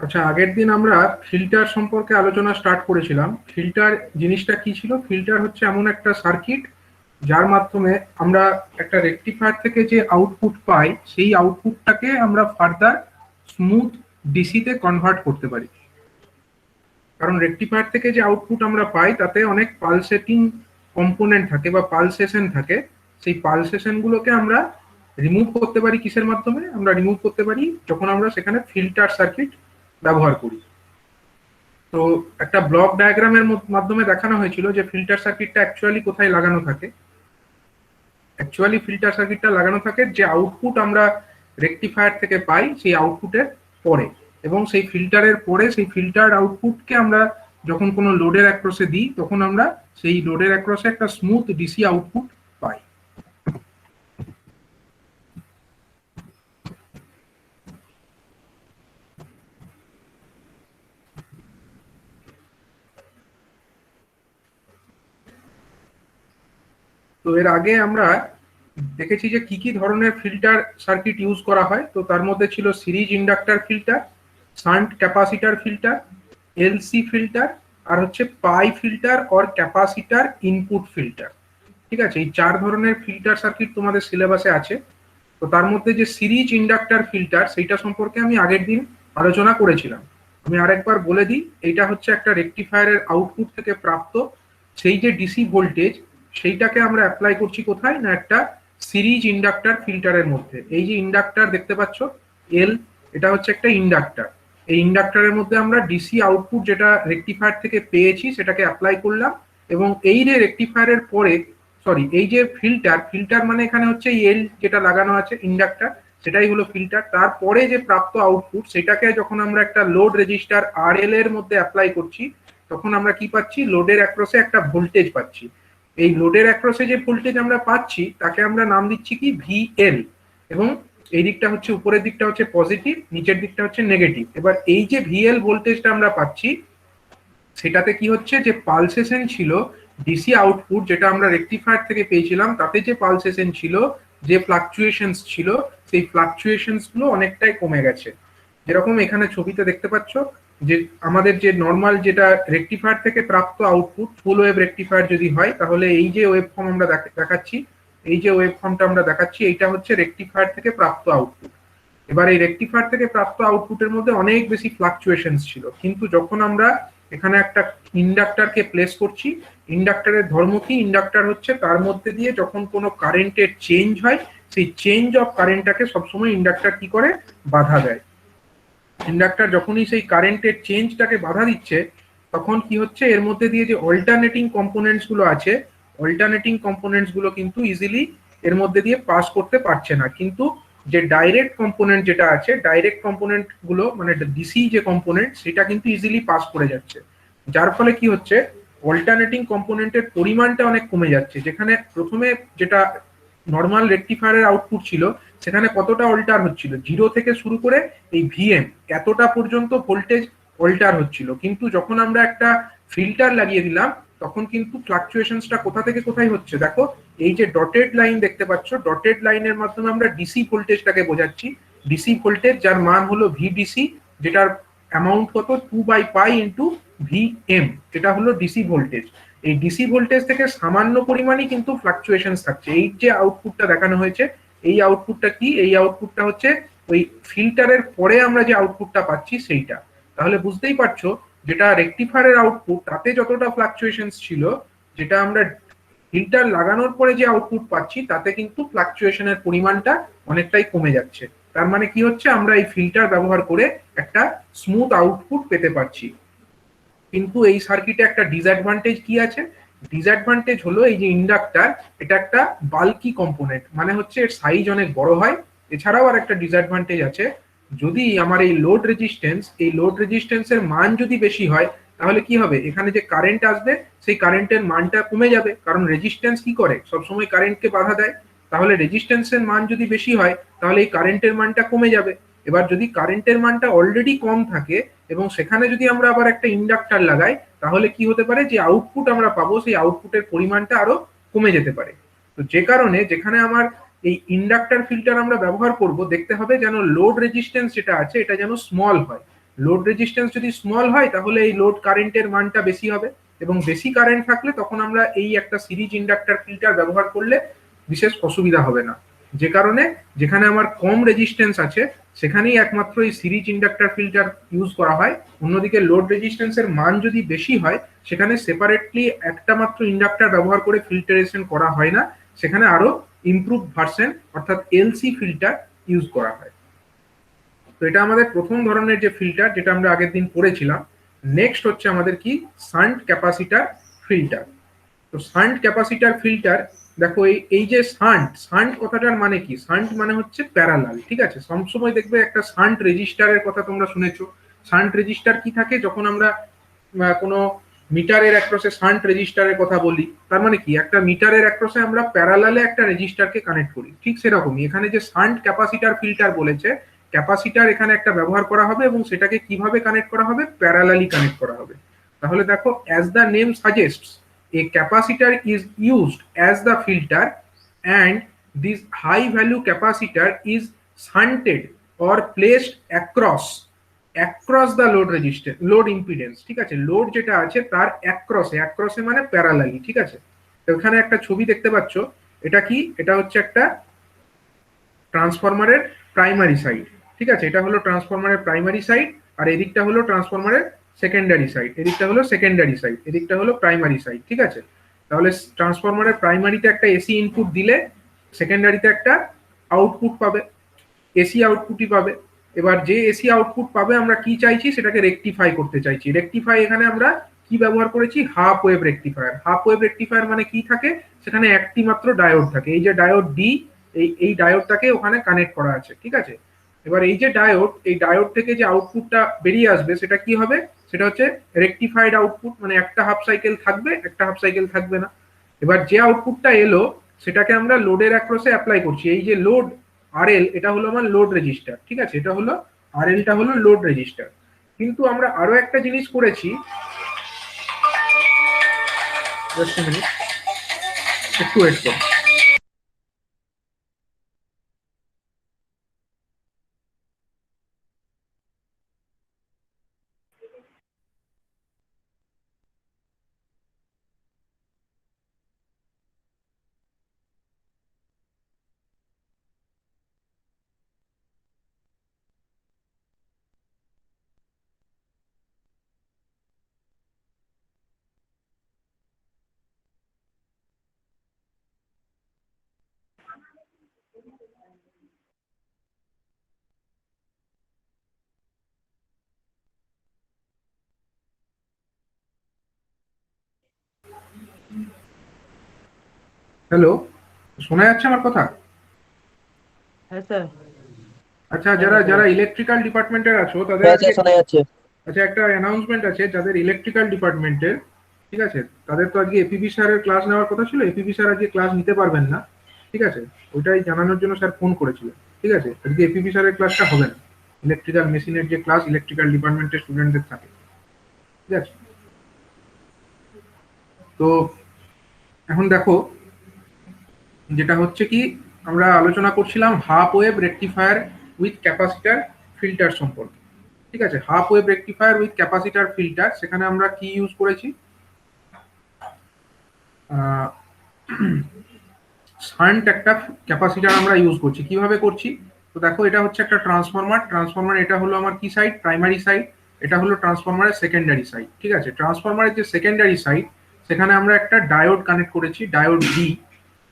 আচ্ছা, আগের দিন আমরা ফিল্টার সম্পর্কে আলোচনা স্টার্ট করেছিলাম। ফিল্টার জিনিসটা কি ছিল? ফিল্টার হচ্ছে এমন একটা সার্কিট যার মাধ্যমে আমরা একটা রেকটিফায়ার থেকে যে আউটপুট পাই সেই আউটপুটটাকে আমরা ফার্দার স্মুথ ডিসিতে কনভার্ট করতে পারি। কারণ রেকটিফায়ার থেকে যে আউটপুট আমরা পাই তাতে অনেক পালসেটিং কম্পোনেন্ট থাকে বা পালসেশন থাকে। সেই পালসেশন গুলোকে আমরা রিমুভ করতে পারি কিসের মাধ্যমে? আমরা রিমুভ করতে পারি যখন আমরা সেখানে ফিল্টার সার্কিট ব্যবহার করি। তো একটা ব্লক ডায়াগ্রামের মাধ্যমে দেখানো হয়েছিল যে ফিল্টার সার্কিটটা অ্যাকচুয়ালি কোথায় লাগানো থাকে। অ্যাকচুয়ালি ফিল্টার সার্কিটটা লাগানো থাকে যে আউটপুট আমরা রেকটিফায়ার থেকে পাই সেই আউটপুটের পরে, এবং সেই ফিল্টারের পরে সেই ফিল্টার আউটপুটকে আমরা যখন কোনো লোডের অ্যাক্রসে দিই তখন আমরা সেই লোডের অ্যাক্রসে একটা স্মুথ ডিসি আউটপুট পাই। তো এর আগে আমরা দেখেছি যে কি কি ধরনের ফিল্টার সার্কিট ইউজ করা হয়। তো তার মধ্যে ছিল series inductor filter, shunt capacitor filter, LC filter, আর হচ্ছে pi filter or capacitor input filter. ঠিক আছে, এই চার ধরনের ফিল্টার সার্কিট তোমাদের সিলেবাসে আছে। তো তার মধ্যে যে সিরিজ ইন্ডাক্টর ফিল্টার সেইটা সম্পর্কে আমি আগের দিন আলোচনা করেছিলাম। আমি আরেকবার বলে দিই, এইটা হচ্ছে একটা রেকটিফায়ারের আউটপুট থেকে প্রাপ্ত সেই যে ডিসি ভোল্টেজ, সেইটাকে আমরা অ্যাপ্লাই করছি কোথায় না একটা সিরিজ ইন্ডাক্টর ফিল্টারের মধ্যে। এই যে ইন্ডাক্টর দেখতে পাচ্ছ এল, এটা হচ্ছে একটা ইন্ডাক্টর। এই ইন্ডাক্টরের মধ্যে আমরা ডিসি আউটপুট যেটা রেকটিফায়ার থেকে পেয়েছি সেটাকে অ্যাপ্লাই করলাম, এবং এই যে রেকটিফায়ারের পরে সরি এই যে ফিল্টার, ফিল্টার মানে এখানে হচ্ছে এল যেটা লাগানো আছে ইন্ডাক্টর, সেটাই হলো ফিল্টার। তারপরে যে প্রাপ্ত আউটপুট সেটাকে যখন আমরা একটা লোড রেজিস্টার আর এল এর মধ্যে অ্যাপ্লাই করছি তখন আমরা কি পাচ্ছি? লোডের অ্যাক্রসে একটা ভোল্টেজ পাচ্ছি। এই লোডের অ্যাক্রসে যে ভোল্টেজ আমরা পাচ্ছি তাকে আমরা নাম দিচ্ছি কি? ভিএল। এবং এই দিকটা হচ্ছে, উপরের দিকটা হচ্ছে পজিটিভ, নিচের দিকটা হচ্ছে নেগেটিভ। এবার এই যে ভিএল ভোল্টেজটা আমরা পাচ্ছি সেটাতে কি হচ্ছে? যে পালসেশন ছিল ডিসি আউটপুট যেটা আমরা রেকটিফায়ার থেকে পেয়েছিলাম তাতে যে পালসেশন ছিল, যে ফ্লাকচুয়েশনস ছিল, সেই ফ্লাকচুয়েশনস গুলো অনেকটাই কমে গেছে। যেরকম এখানে ছবিতে দেখতে পাচ্ছ যে আমাদের যে নর্মাল যেটা রেকটিফায়ার থেকে প্রাপ্ত আউটপুট ফুল ওয়েভ রেকটিফায়ার যদি হয় তাহলে এই যে ওয়েভ ফর্ম আমরা দেখাচ্ছি, এই যে ওয়েভ ফর্মটা আমরা দেখাচ্ছি এইটা হচ্ছে রেকটিফায়ার থেকে প্রাপ্ত আউটপুট। এবার এই রেকটিফায়ার থেকে প্রাপ্ত আউটপুটের মধ্যে অনেক বেশি ফ্লাকচুয়েশনস ছিল, কিন্তু যখন আমরা এখানে একটা ইন্ডাক্টরকে প্লেস করছি, ইন্ডাক্টরের ধর্ম কি? ইন্ডাক্টর হচ্ছে তার মধ্যে দিয়ে যখন কোনো কারেন্টের চেঞ্জ হয় সেই চেঞ্জ অফ কারেন্টটাকে সবসময় ইন্ডাক্টর কি করে? বাধা দেয়। ইন্ডাক্টর যখনই সেই কারেন্টের চেঞ্জটাকে বাধা দিচ্ছে তখন কি হচ্ছে? এর মধ্যে দিয়ে যে অল্টারনেটিং কম্পোনেন্টস গুলো আছে, অল্টারনেটিং কম্পোনেন্টস গুলো কিন্তু ইজিলি এর মধ্যে দিয়ে পাস করতে পারছে না। কিন্তু যে ডাইরেক্ট কম্পোনেন্ট যেটা আছে, ডাইরেক্ট কম্পোনেন্ট গুলো মানে ডিসি যে কম্পোনেন্ট সেটা কিন্তু ইজিলি পাস করে যাচ্ছে। যার ফলে কি হচ্ছে? অল্টারনেটিং কম্পোনেন্টের পরিমাণটা অনেক কমে যাচ্ছে। যেখানে প্রথমে যেটা নর্মাল রেকটিফায়ারের আউটপুট ছিল সেখানে কতটা অল্টার হচ্ছিল, 0 থেকে শুরু করে এই ভিএম এতটা পর্যন্ত ভোল্টেজ অল্টার হচ্ছিল। কিন্তু যখন আমরা একটা ফিল্টার লাগিয়ে দিলাম তখন কিন্তু ফ্লাকচুয়েশনসটা কোথা থেকে কোথায় হচ্ছে দেখো। এই যে ডটেড লাইন দেখতে পাচ্ছ, ডটেড লাইনের মাধ্যমে আমরা ডিসি ভোল্টেজটাকে বোঝাচ্ছি। ডিসি ভোল্টেজ যার মান হলো ভিডিসি, যেটার অ্যামাউন্ট কত? 2/পাই ইন্টু ভিএম, যেটা হলো ডিসি ভোল্টেজ। এই ডিসি ভোল্টেজ থেকে সামান্য পরিমাণই কিন্তু ফ্লাকচুয়েশন থাকছে। এই যে আউটপুটটা দেখানো হয়েছে এই আউটপুটটা কি? এই আউটপুটটা হচ্ছে ওই ফিল্টারের পরে আমরা যে আউটপুটটা পাচ্ছি সেইটা। তাহলে বুঝতেই পারছো যেটা রেকটিফায়ারের আউটপুট তাতে যতটা ফ্লাকচুয়েশন ছিল, যেটা আমরা ফিল্টার লাগানোর পরে যে আউটপুট পাচ্ছি তাতে কিন্তু ফ্লাকচুয়েশনের পরিমাণটা অনেকটাই কমে যাচ্ছে। তার মানে কি হচ্ছে? আমরা এই ফিল্টার ব্যবহার করে একটা স্মুথ আউটপুট পেতে পারছি। কিন্তু এই সার্কিটে একটা ডিসঅ্যাডভান্টেজ কি আছে? ডিসঅ্যাডভান্টেজ হলো এই যে ইন্ডাক্টর, এটা একটা বাল্কি কম্পোনেন্ট, মানে হচ্ছে এর সাইজ অনেক বড় হয়। এছাড়াও আর একটা ডিসঅ্যাডভান্টেজ আছে, যদি আমার এই লোড রেজিস্ট্যান্স, এই লোড রেজিস্ট্যান্সের মান যদি বেশি হয় তাহলে কি হবে? এখানে যে কারেন্ট আসবে সেই কারেন্টের মানটা কমে যাবে, কারণ রেজিস্ট্যান্স কি করে? সবসময় কারেন্টকে বাধা দেয়। তাহলে রেজিস্ট্যান্সের মান যদি বেশি হয় তাহলে এই কারেন্টের মানটা কমে যাবে। এবার যদি কারেন্টের মানটা অলরেডি কম থাকে এবং সেখানে যদি আমরা আবার একটা ইন্ডাক্টর লাগাই তাহলে কি হতে পারে? যে আউটপুট আমরা পাবো সেই আউটপুটের পরিমাণটা আরো কমে যেতে পারে। তো যে কারণে যেখানে আমার এই ইন্ডাক্টর ফিল্টার আমরা ব্যবহার করব দেখতে হবে যেন লোড রেজিস্ট্যান্স যেটা আছে এটা যেন স্মল হয়। লোড রেজিস্ট্যান্স যদি স্মল হয় তাহলে এই লোড কারেন্টের মানটা বেশি হবে, এবং বেশি কারেন্ট থাকলে তখন আমরা এই একটা সিরিজ ইন্ডাক্টর ফিল্টার ব্যবহার করলে বিশেষ অসুবিধা হবে না। যে কারণে যেখানে আমার কম রেজিস্ট্যান্স আছে সেখানেই একমাত্র এই সিরিজ ইন্ডাক্টর ফিল্টার ইউজ করা হয়। অন্যদিকে লোড রেজিস্ট্যান্সের মান যদি বেশি হয় সেখানে সেপারেটলি একটা মাত্র ইন্ডাক্টর ব্যবহার করে ফিল্টারেশন করা হয় না, সেখানে আরো ইমপ্রুভ ভার্সন অর্থাৎ এলসি ফিল্টার ইউজ করা হয়। তো এটা আমাদের প্রথম ধরনের যে ফিল্টার, যেটা আমরা আগের দিন পড়েছিলাম। নেক্সট হচ্ছে আমাদের কি, শান্ট ক্যাপাসিটার ফিল্টার। তো শান্ট ক্যাপাসিটার ফিল্টার, দেখো এই যে শান্ট, শান্ট কথাটার মানে কি? শান্ট মানে হচ্ছে প্যারালাল, ঠিক আছে। সবসময় দেখবে একটা শান্ট রেজিস্টারের কথা তোমরা শুনেছো। শান্ট রেজিস্টার কি থাকে? যখন আমরা কোনো মিটারের অ্যাক্রসে শান্ট রেজিস্টারের কথা বলি, তার মানে কি, একটা মিটারের অ্যাক্রসে আমরা প্যারালালে একটা রেজিস্টারকে কানেক্ট করি। ঠিক সেরকমই এখানে যে শান্ট ক্যাপাসিটার ফিল্টার বলেছে, ক্যাপাসিটার এখানে একটা ব্যবহার করা হবে এবং সেটাকে কিভাবে কানেক্ট করা হবে? প্যারালালি কানেক্ট করা হবে। তাহলে দেখো, as the name suggests, a capacitor is used as the filter, and this high value capacitor is shunted or placed across the load resistance, load impedance, ঠিক আছে। লোড যেটা আছে তার অ্যাক্রসে মানে প্যারালালি, ঠিক আছে। তো এখানে একটা ছবি দেখতে পাচ্ছ, এটা কি? এটা হচ্ছে একটা ট্রান্সফরমারের প্রাইমারি সাইড, ঠিক আছে। এটা হলো ট্রান্সফরমারের প্রাইমারি সাইড, আর এদিকটা হলো ট্রান্সফরমারের সেকেন্ডারি সাইড, এদিকটা হলো সেকেন্ডারি সাইড, এদিকটা হলো প্রাইমারি সাইড, ঠিক আছে। তাহলে ট্রান্সফরমারের প্রাইমারিতে একটা এসি ইনপুট দিলে সেকেন্ডারিতে একটা আউটপুট পাবে, এসি আউটপুটই পাবে। এবার যে এসি আউটপুট পাবে আমরা কি চাইছি? সেটাকে রেকটিফাই করতে চাইছি। রেকটিফাই এখানে আমরা কি ব্যবহার করেছি? Half wave rectifier. Half wave rectifier মানে কি থাকে? সেখানে একটি মাত্র ডায়োড থাকে, এই যে ডায়োড ডি, এই ডায়োডটাকে ওখানে কানেক্ট করা আছে, ঠিক আছে। এবার এই যে ডায়োড, এই ডায়োড থেকে যে আউটপুটটা বেরিয়ে আসবে সেটা কি হবে? সেটা হচ্ছে রেকটিফাইড আউটপুট, মানে একটা হাফ সাইকেল থাকবে, একটা হাফ সাইকেল থাকবে না। এবার যে আউটপুটটা এলো সেটাকে আমরা লোডের অ্যাক্রসে অ্যাপ্লাই করছি। এই যে লোড আরএল, এটা হলো আমার লোড রেজিস্টার, ঠিক আছে। এটা হলো আরএলটা হলো লোড রেজিস্টার। কিন্তু আমরা আরো একটা জিনিস করেছি, জাস্ট এ মিনিট, একটু ওয়েট করো। হ্যালো, শোনা যাচ্ছে আমার কথা? হ্যাঁ স্যার। আচ্ছা, যারা যারা ইলেকট্রিক্যাল ডিপার্টমেন্টের আছো তাদের হ্যাঁ আজকে, স্যার শোনা যাচ্ছে। আচ্ছা, একটা অ্যানাউন্সমেন্ট আছে যাদের ইলেকট্রিক্যাল ডিপার্টমেন্টের, ঠিক আছে, তাদের তো আজকে এপিবি স্যারের ক্লাস নেওয়ার কথা ছিল। এপিবি স্যার আজকে ক্লাস নিতে পারবেন না, ঠিক আছে। ওইটাই জানানোর জন্য স্যার ফোন করেছিলেন, ঠিক আছে। আজকে এপিবি স্যারের ক্লাসটা হবে না। ইলেকট্রিক্যাল মেশিনের যে ক্লাস ইলেকট্রিক্যাল ডিপার্টমেন্টের স্টুডেন্টদের থাকে, ঠিক আছে। তো এখন দেখো, যেটা হচ্ছে কি, আমরা আলোচনা করছিলাম half wave rectifier with capacitor filter সম্পর্কে, ঠিক আছে। Half wave rectifier with capacitor filter, সেখানে আমরা কি ইউজ করেছি? শান্ট একটা ক্যাপাসিটার আমরা ইউজ করছি। কিভাবে করছি? তো দেখো, এটা হচ্ছে একটা ট্রান্সফরমার, এটা হলো আমার কি সাইড? Primary side. এটা হলো ট্রান্সফরমারের সেকেন্ডারি সাইড, ঠিক আছে। ট্রান্সফরমারের যে সেকেন্ডারি সাইড, সেখানে আমরা একটা ডায়োড কানেক্ট করেছি, ডায়োড ডি,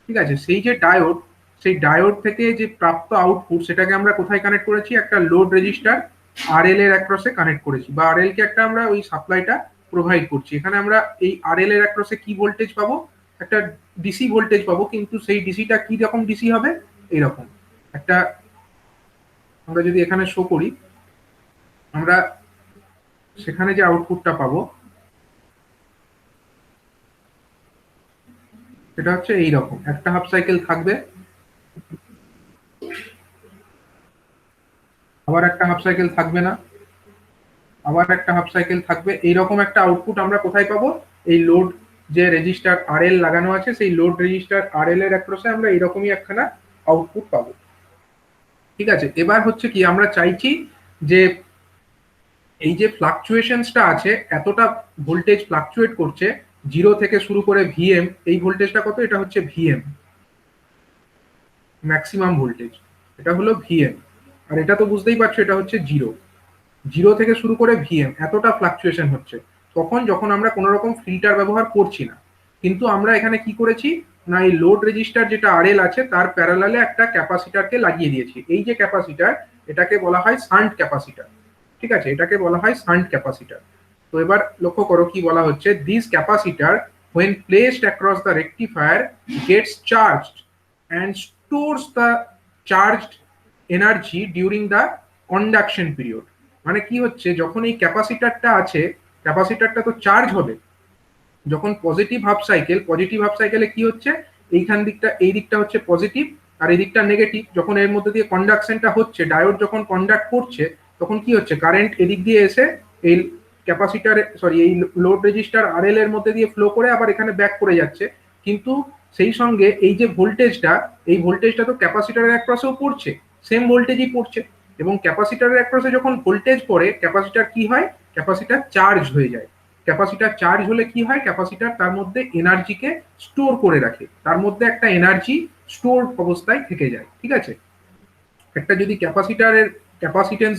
ঠিক আছে। সেই যে ডায়োড, সেই ডায়োড থেকে যে প্রাপ্ত আউটপুট সেটাকে আমরা কোথায় কানেক্ট করেছি? একটা লোড রেজিস্টার আরএল এর অ্যাক্রসে কানেক্ট করেছি, বা আরএল কে একটা আমরা ওই সাপ্লাইটা প্রোভাইড করছি। এখানে আমরা এই আরএল এর অ্যাক্রসে কি ভোল্টেজ পাবো? একটা ডিসি ভোল্টেজ পাবো, কিন্তু সেই ডিসিটা কি রকম ডিসি হবে? এইরকম একটা, আমরা যদি এখানে শো করি, আমরা সেখানে যে আউটপুটটা পাবো সেটা হচ্ছে এইরকম, একটা হাফ সাইকেল থাকবে, আবার একটা হাফ সাইকেল থাকবে না, আবার একটা হাফ সাইকেল থাকবে। এইরকম একটা আউটপুট আমরা কোথায় পাবো? এই লোড যে রেজিস্টার আরএল লাগানো আছে, সেই লোড রেজিস্টার আরএল এর অ্যাক্রসে আমরা এইরকমই একখানা আউটপুট পাবো, ঠিক আছে। এবার হচ্ছে কি, আমরা চাইছি যে এই যে ফ্লাকচুয়েশনসটা আছে, এতটা ভোল্টেজ ফ্লাকচুয়েট করছে, 0 থেকে শুরু করে ভিএম, এই ভোল্টেজটা কত? এটা হচ্ছে ভিএম, ম্যাক্সিমাম ভোল্টেজ। এটা হলো ভিএম, আর এটা তো বুঝতেই পারছো এটা হচ্ছে 0 থেকে শুরু করে ভিএম, এতটা ফ্লাকচুয়েশন হচ্ছে তখন, যখন আমরা কোনো রকম ফিল্টার ব্যবহার করছি না। কিন্তু আমরা এখানে কি করেছি না, এই লোড রেজিস্টার যেটা আরএল আছে তার প্যারালালে একটা ক্যাপাসিটারকে লাগিয়ে দিয়েছি। এই যে ক্যাপাসিটার, এটাকে বলা হয় শান্ট ক্যাপাসিটার। ঠিক আছে, এটাকে বলা হয় শান্ট ক্যাপাসিটার। তো এবার লক্ষ্য করো কি বলা হচ্ছে, this capacitor when placed across the rectifier gets charged and stores the charged energy during the conduction period। মানে কি হচ্ছে, যখন এই ক্যাপাসিটারটা আছে, ক্যাপাসিটারটা তো চার্জ হবে যখন পজিটিভ হাফ সাইকেলে কি হচ্ছে, এইখান দিকটা, এই দিকটা হচ্ছে পজিটিভ আর এই দিকটা নেগেটিভ। যখন এর মধ্যে দিয়ে কন্ডাকশনটা হচ্ছে, ডায়োড যখন কন্ডাক্ট করছে, তখন কি হচ্ছে, কারেন্ট এদিক দিয়ে এসে এই ক্যাপাসিটারে, সরি, এই লোড রেজিস্টার আরএল এর মধ্যে দিয়ে ফ্লো করে আবার এখানে ব্যাক করে যাচ্ছে। কিন্তু সেই সঙ্গে এই যে ভোল্টেজটা, এই ভোল্টেজটা তো ক্যাপাসিটারের অ্যাক্রসেও পড়ছে, সেম ভোল্টেজই পড়ছে। এবং ক্যাপাসিটারের অ্যাক্রসে যখন ভোল্টেজ পড়ে, ক্যাপাসিটার কি হয়, ক্যাপাসিটার চার্জ হয়ে যায়। ক্যাপাসিটার চার্জ হলে কি হয়, ক্যাপাসিটার তার মধ্যে এনার্জিকে স্টোর করে রাখে, তার মধ্যে একটা এনার্জি স্টোর অবস্থায় থেকে যায়। ঠিক আছে, একটা যদি ক্যাপাসিটারের ক্যাপাসিটেন্স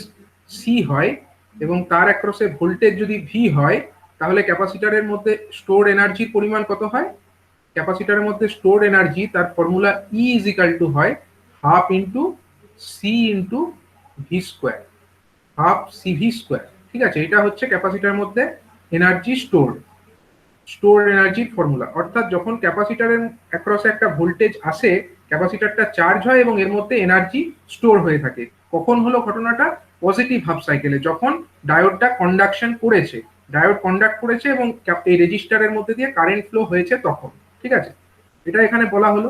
সি হয় এবং তার অ্যাক্রসে ভোল্টেজ যদি ভি হয়, তাহলে ক্যাপাসিটারের মধ্যে স্টোর এনার্জির পরিমাণ কত হয়? ক্যাপাসিটারের মধ্যে স্টোর এনার্জি, তার formula E is equal to হয় half into C into V square, half CV square. ঠিক আছে, এটা হচ্ছে ক্যাপাসিটারের মধ্যে এনার্জি স্টোর এনার্জির ফর্মুলা। অর্থাৎ যখন ক্যাপাসিটারের অ্যাক্রসে একটা ভোল্টেজ আসে, ক্যাপাসিটারটা চার্জ হয় এবং এর মধ্যে এনার্জি স্টোর হয়ে থাকে। কখন হলো ঘটনাটা? পজিটিভ হাফ সাইকেলে, যখন ডায়োডটা কন্ডাকশন করেছে, ডায়োড কন্ডাক্ট করেছে এবং এই রেজিস্টারের মধ্যে দিয়ে কারেন্ট ফ্লো হয়েছে তখন। ঠিক আছে, এটা এখানে বলা হলো।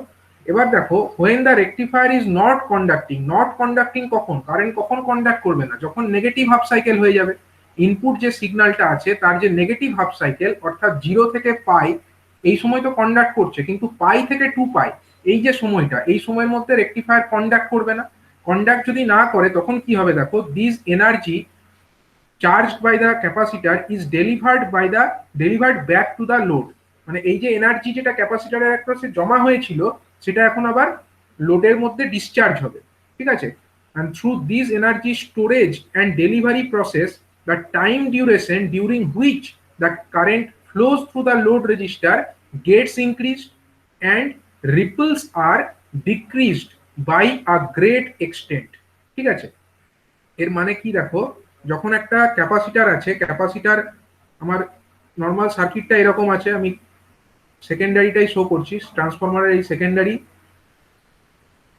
এবার দেখো, when the rectifier is not conducting কখন? কারেন্ট কখন কন্ডাক্ট করবে না? যখন নেগেটিভ হাফ সাইকেল হয়ে যাবে। ইনপুট যে সিগন্যালটা আছে তার যে নেগেটিভ হাফ সাইকেল, অর্থাৎ 0 থেকে পাই, এই সময় তো কন্ডাক্ট করছে, কিন্তু পাই থেকে 2 পাই, এই যে সময়টা, এই সময়ের মধ্যে রেকটিফায়ার কন্ডাক্ট করবে না। কন্ডাক্ট যদি না করে তখন কি হবে দেখো, this energy charged by the capacitor is delivered back to the load. মানে এই যে এনার্জি যেটা ক্যাপাসিটারের অ্যাক্রসে জমা হয়েছিল, সেটা এখন আবার লোডের মধ্যে ডিসচার্জ হবে। ঠিক আছে, and through this energy storage and delivery process, the time duration during which the current flows through the load register gets increased and ripples are decreased by a great extent। ঠিক আছে, এর মানে কি দেখো, যখন একটা ক্যাপাসিটার আছে, capacitor, আমার নর্মাল সার্কিটটা এরকম আছে, আমি সেকেন্ডারিটাই শো করছি, ট্রান্সফরমারের এই সেকেন্ডারি,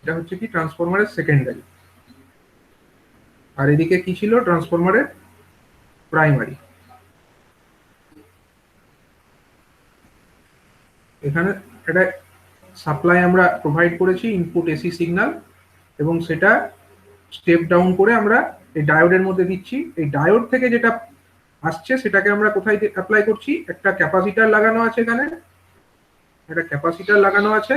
এটা হচ্ছে কি ট্রান্সফরমারের সেকেন্ডারি, আর এদিকে কি ছিল, ট্রান্সফরমারের প্রাইমারি। এখানে একটা সাপ্লাই আমরা প্রোভাইড করেছি, ইনপুট এসি সিগন্যাল, এবং সেটা স্টেপ ডাউন করে আমরা এই ডায়োডের মধ্যে দিচ্ছি। এই ডায়োড থেকে যেটা আসছে সেটাকে আমরা কোথায় অ্যাপ্লাই করছি, একটা ক্যাপাসিটার লাগানো আছে, এখানে একটা ক্যাপাসিটার লাগানো আছে।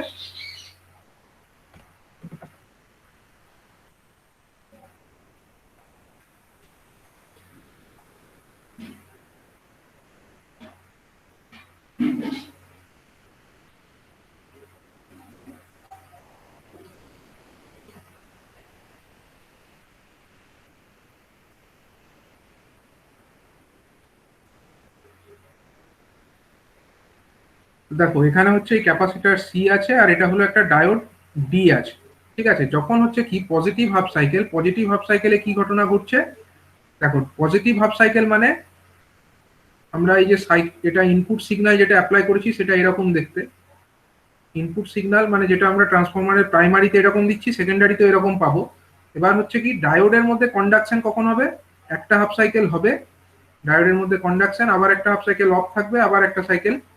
দেখো এখানে হচ্ছে এই ক্যাপাসিটার সি আছে, আর এটা হলো একটা ডায়োড ডি আছে। ঠিক আছে, যখন হচ্ছে কি পজিটিভ হাফ সাইকেলে কি ঘটনা ঘটছে দেখো, পজিটিভ হাফ সাইকেল মানে আমরা এই যে এটা ইনপুট সিগন্যাল যেটা অ্যাপ্লাই করেছি সেটা এরকম দেখতে। ইনপুট সিগন্যাল মানে যেটা আমরা ট্রান্সফরমারের প্রাইমারিতে এরকম দিচ্ছি, সেকেন্ডারিতে এরকম পাবো। এবার হচ্ছে কি, ডায়োডের মধ্যে কন্ডাকশন কখন হবে? একটা হাফ সাইকেল হবে ডায়োডের মধ্যে কন্ডাকশন, আবার একটা হাফ সাইকেল অফ থাকবে, আবার একটা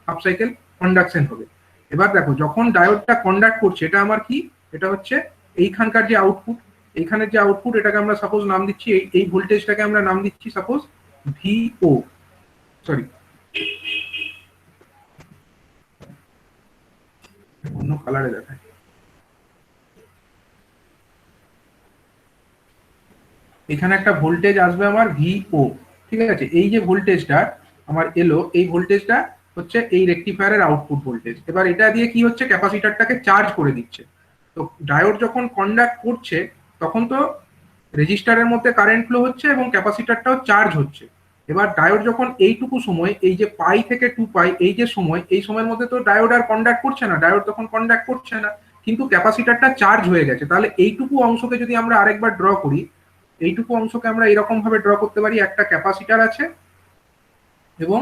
হাফ সাইকেল কন্ডাকশন হবে। এবার দেখো, যখন ডায়োডটা কন্ডাক্ট করছে, এটা আমার কি, এটা হচ্ছে এইখানকার যে আউটপুট, এইখানের যে আউটপুট, এটাকে আমরা সাপোজ নাম দিচ্ছি, এই ভোল্টেজটাকে আমরা নাম দিচ্ছি সাপোজ ভিও, সরি অন্য কালারে দেখায়। এখানে একটা ভোল্টেজ আসবে আমার ভিও, ঠিক আছে, এই যে ভোল্টেজটা আমার এলো, এই ভোল্টেজটা হচ্ছে এই রেকটিফায়ারের আউটপুট ভোল্টেজ। এবার এটা দিয়ে কি হচ্ছে, ক্যাপাসিটরটাকে চার্জ করে দিচ্ছে। তো ডায়োড যখন কন্ডাক্ট করছে তখন তো রেজিস্টারের মধ্যে কারেন্ট ফ্লো হচ্ছে এবং ক্যাপাসিটরটাও চার্জ হচ্ছে। এবার ডায়োড যখন এইটুকু সময়, এই যে পাই থেকে 2 পাই এই যে সময়, এই সময়ের মধ্যে তো ডায়োড আর কন্ডাক্ট করছে না, ডায়োড তখন কন্ডাক্ট করছে না, কিন্তু ক্যাপাসিটরটা চার্জ হয়ে গেছে। তাহলে এইটুকু অংশকে যদি আমরা আরেকবার ড্র করি, এইটুকু অংশকে আমরা এরকম ভাবে ড্র করতে পারি, একটা ক্যাপাসিটর আছে এবং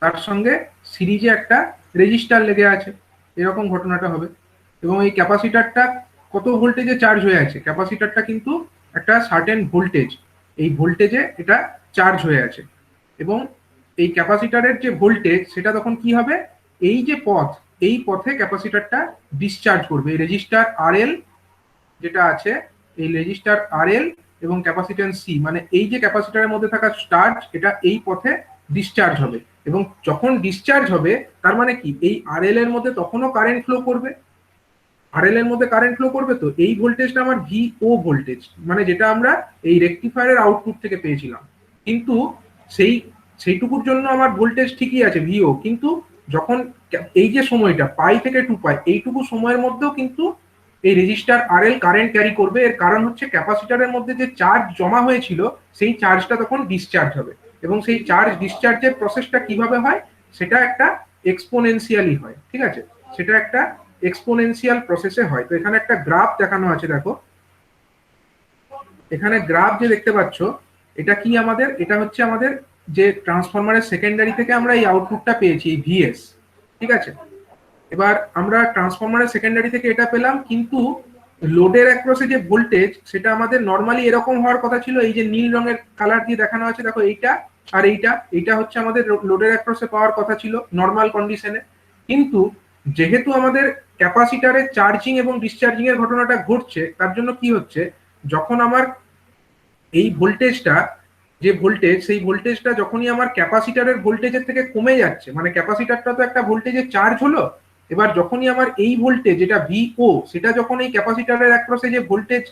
তার সঙ্গে সিরিজে একটা রেজিস্টার লেগে আছে, এরকম ঘটনাটা হবে। এবং এই ক্যাপাসিটরটা কত ভোল্টেজে চার্জ হয়ে আছে, ক্যাপাসিটরটা কিন্তু একটা সার্টেন ভোল্টেজ, এই ভোল্টেজে এটা চার্জ হয়ে আছে। এবং এই ক্যাপাসিটরের যে ভোল্টেজ সেটা তখন কি হবে, এই যে পথ, এই পথে ক্যাপাসিটরটা ডিসচার্জ করবে। এই রেজিস্টার আরএল যেটা আছে, এই রেজিস্টার আরএল এবং ক্যাপাসিট্যান্স সি, মানে এই যে ক্যাপাসিটরের মধ্যে থাকা চার্জ, এটা এই পথে ডিসচার্জ হবে। এবং যখন ডিসচার্জ হবে তার মানে কি, এই আরএল এর মধ্যে তখনও কারেন্ট ফ্লো করবে, আরএল এর মধ্যে কারেন্ট ফ্লো করবে। তো এই ভোল্টেজটা আমার ভিও ভোল্টেজ, মানে যেটা আমরা এই রেকটিফায়ারের আউটপুট থেকে পেয়েছিলাম। কিন্তু সেইটুকুর জন্য আমার ভোল্টেজ ঠিকই আছে ভিও, কিন্তু যখন এই যে সময়টা পাই থেকে 2 পাই এইটুকু সময়ের মধ্যেও কিন্তু এই রেজিস্টার আরএল কারেন্ট ক্যারি করবে। এর কারণ হচ্ছে ক্যাপাসিটরের মধ্যে যে চার্জ জমা হয়েছিল সেই চার্জটা তখন ডিসচার্জ হবে। এবং সেই চার্জ ডিসচার্জের প্রসেসটা কিভাবে হয়, সেটা একটা এক্সপোনেনশিয়ালি হয়। ঠিক আছে, সেটা একটা এক্সপোনেনশিয়াল প্রসেসে হয়। তো এখানে একটা গ্রাফ দেখানো আছে, দেখো এখানে গ্রাফ যে দেখতে পাচ্ছ, এটা কি আমাদের, এটা হচ্ছে আমাদের যে ট্রান্সফরমারের সেকেন্ডারি থেকে আমরা এই আউটপুটটা পেয়েছি, এই ভিএস। ঠিক আছে, এবার আমরা ট্রান্সফরমারের সেকেন্ডারি থেকে এটা পেলাম, কিন্তু লোডের অ্যাক্রসে যে ভোল্টেজ সেটা আমাদের নর্মালি এরকম হওয়ার কথা ছিল। এই যে নীল রঙের কালার দিয়ে দেখানো আছে, দেখো এইটা আর এইটা হচ্ছে আমাদের লোডের অ্যাক্রসে পাওয়ার কথা ছিল নর্মাল কন্ডিশনে। কিন্তু যেহেতু আমাদের ক্যাপাসিটারের চার্জিং এবং ডিসচার্জিং এর ঘটনাটা ঘটছে, তার জন্য কি হচ্ছে, যখন আমার এই ভোল্টেজটা, যে ভোল্টেজ, সেই ভোল্টেজটা যখনই আমার ক্যাপাসিটারের ভোল্টেজের থেকে কমে যাচ্ছে, মানে ক্যাপাসিটারটা তো একটা ভোল্টেজে চার্জ হলো, এবার যখনই আমার এই ভোল্টেজ যেটা ভিও, সেটা যখন এই ক্যাপাসিটারের অ্যাক্রসে যে ভোল্টেজ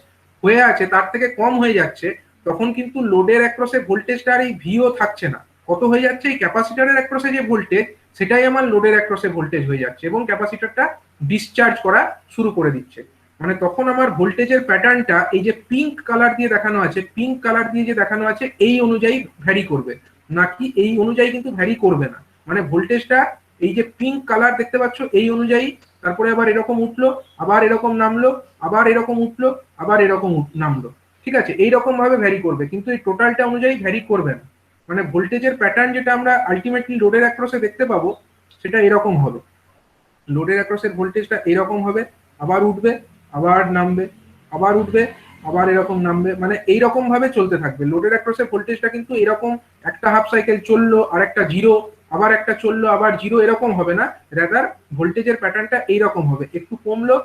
হয়ে আছে তার থেকে কম হয়ে যাচ্ছে, তখন কিন্তু লোডের অ্যাক্রসে ভোল্টেজটা আর এই ভিও থাকছে না। কত হয়ে যাচ্ছে, এই ক্যাপাসিটারের অ্যাক্রসে যে ভোল্টেজ সেটাই আমার লোডের অ্যাক্রসে ভোল্টেজ হয়ে যাচ্ছে এবং ক্যাপাসিটারটা ডিসচার্জ করা শুরু করে দিচ্ছে। মানে তখন আমার ভোল্টেজের প্যাটার্নটা এই যে পিঙ্ক কালার দিয়ে দেখানো আছে, পিঙ্ক কালার দিয়ে যে দেখানো আছে এই অনুযায়ী ভ্যারি করবে, নাকি এই অনুযায়ী কিন্তু ভ্যারি করবে না। মানে ভোল্টেজটা এই যে পিঙ্ক কালার দেখতে পাচ্ছ এই অনুযায়ী, তারপরে আবার এরকম উঠলো, আবার এরকম নামলো, আবার এরকম উঠলো, আবার এরকম নামলো। ঠিক আছে, এইরকম ভাবে ভ্যারি করবে, কিন্তু এই টোটালটা অনুযায়ী ভ্যারি করবে না। মানে ভোল্টেজের প্যাটার্ন যেটা আমরা আলটিমেটলি লোডের অ্যাক্রসে দেখতে পাবো সেটা এরকম হবে। লোডের অ্যাক্রসের ভোল্টেজটা এরকম হবে, আবার উঠবে, আবার নামবে, আবার উঠবে, আবার এরকম নামবে, মানে এইরকম ভাবে চলতে থাকবে। লোডের অ্যাক্রসের ভোল্টেজটা কিন্তু এরকম একটা হাফ সাইকেল চললো, আর একটা জিরো, আবার একটা চললো, আবার জিরো, এরকম হবে না। রাদার ভোল্টেজের প্যাটার্নটা এইরকম হবে, একটু কমলো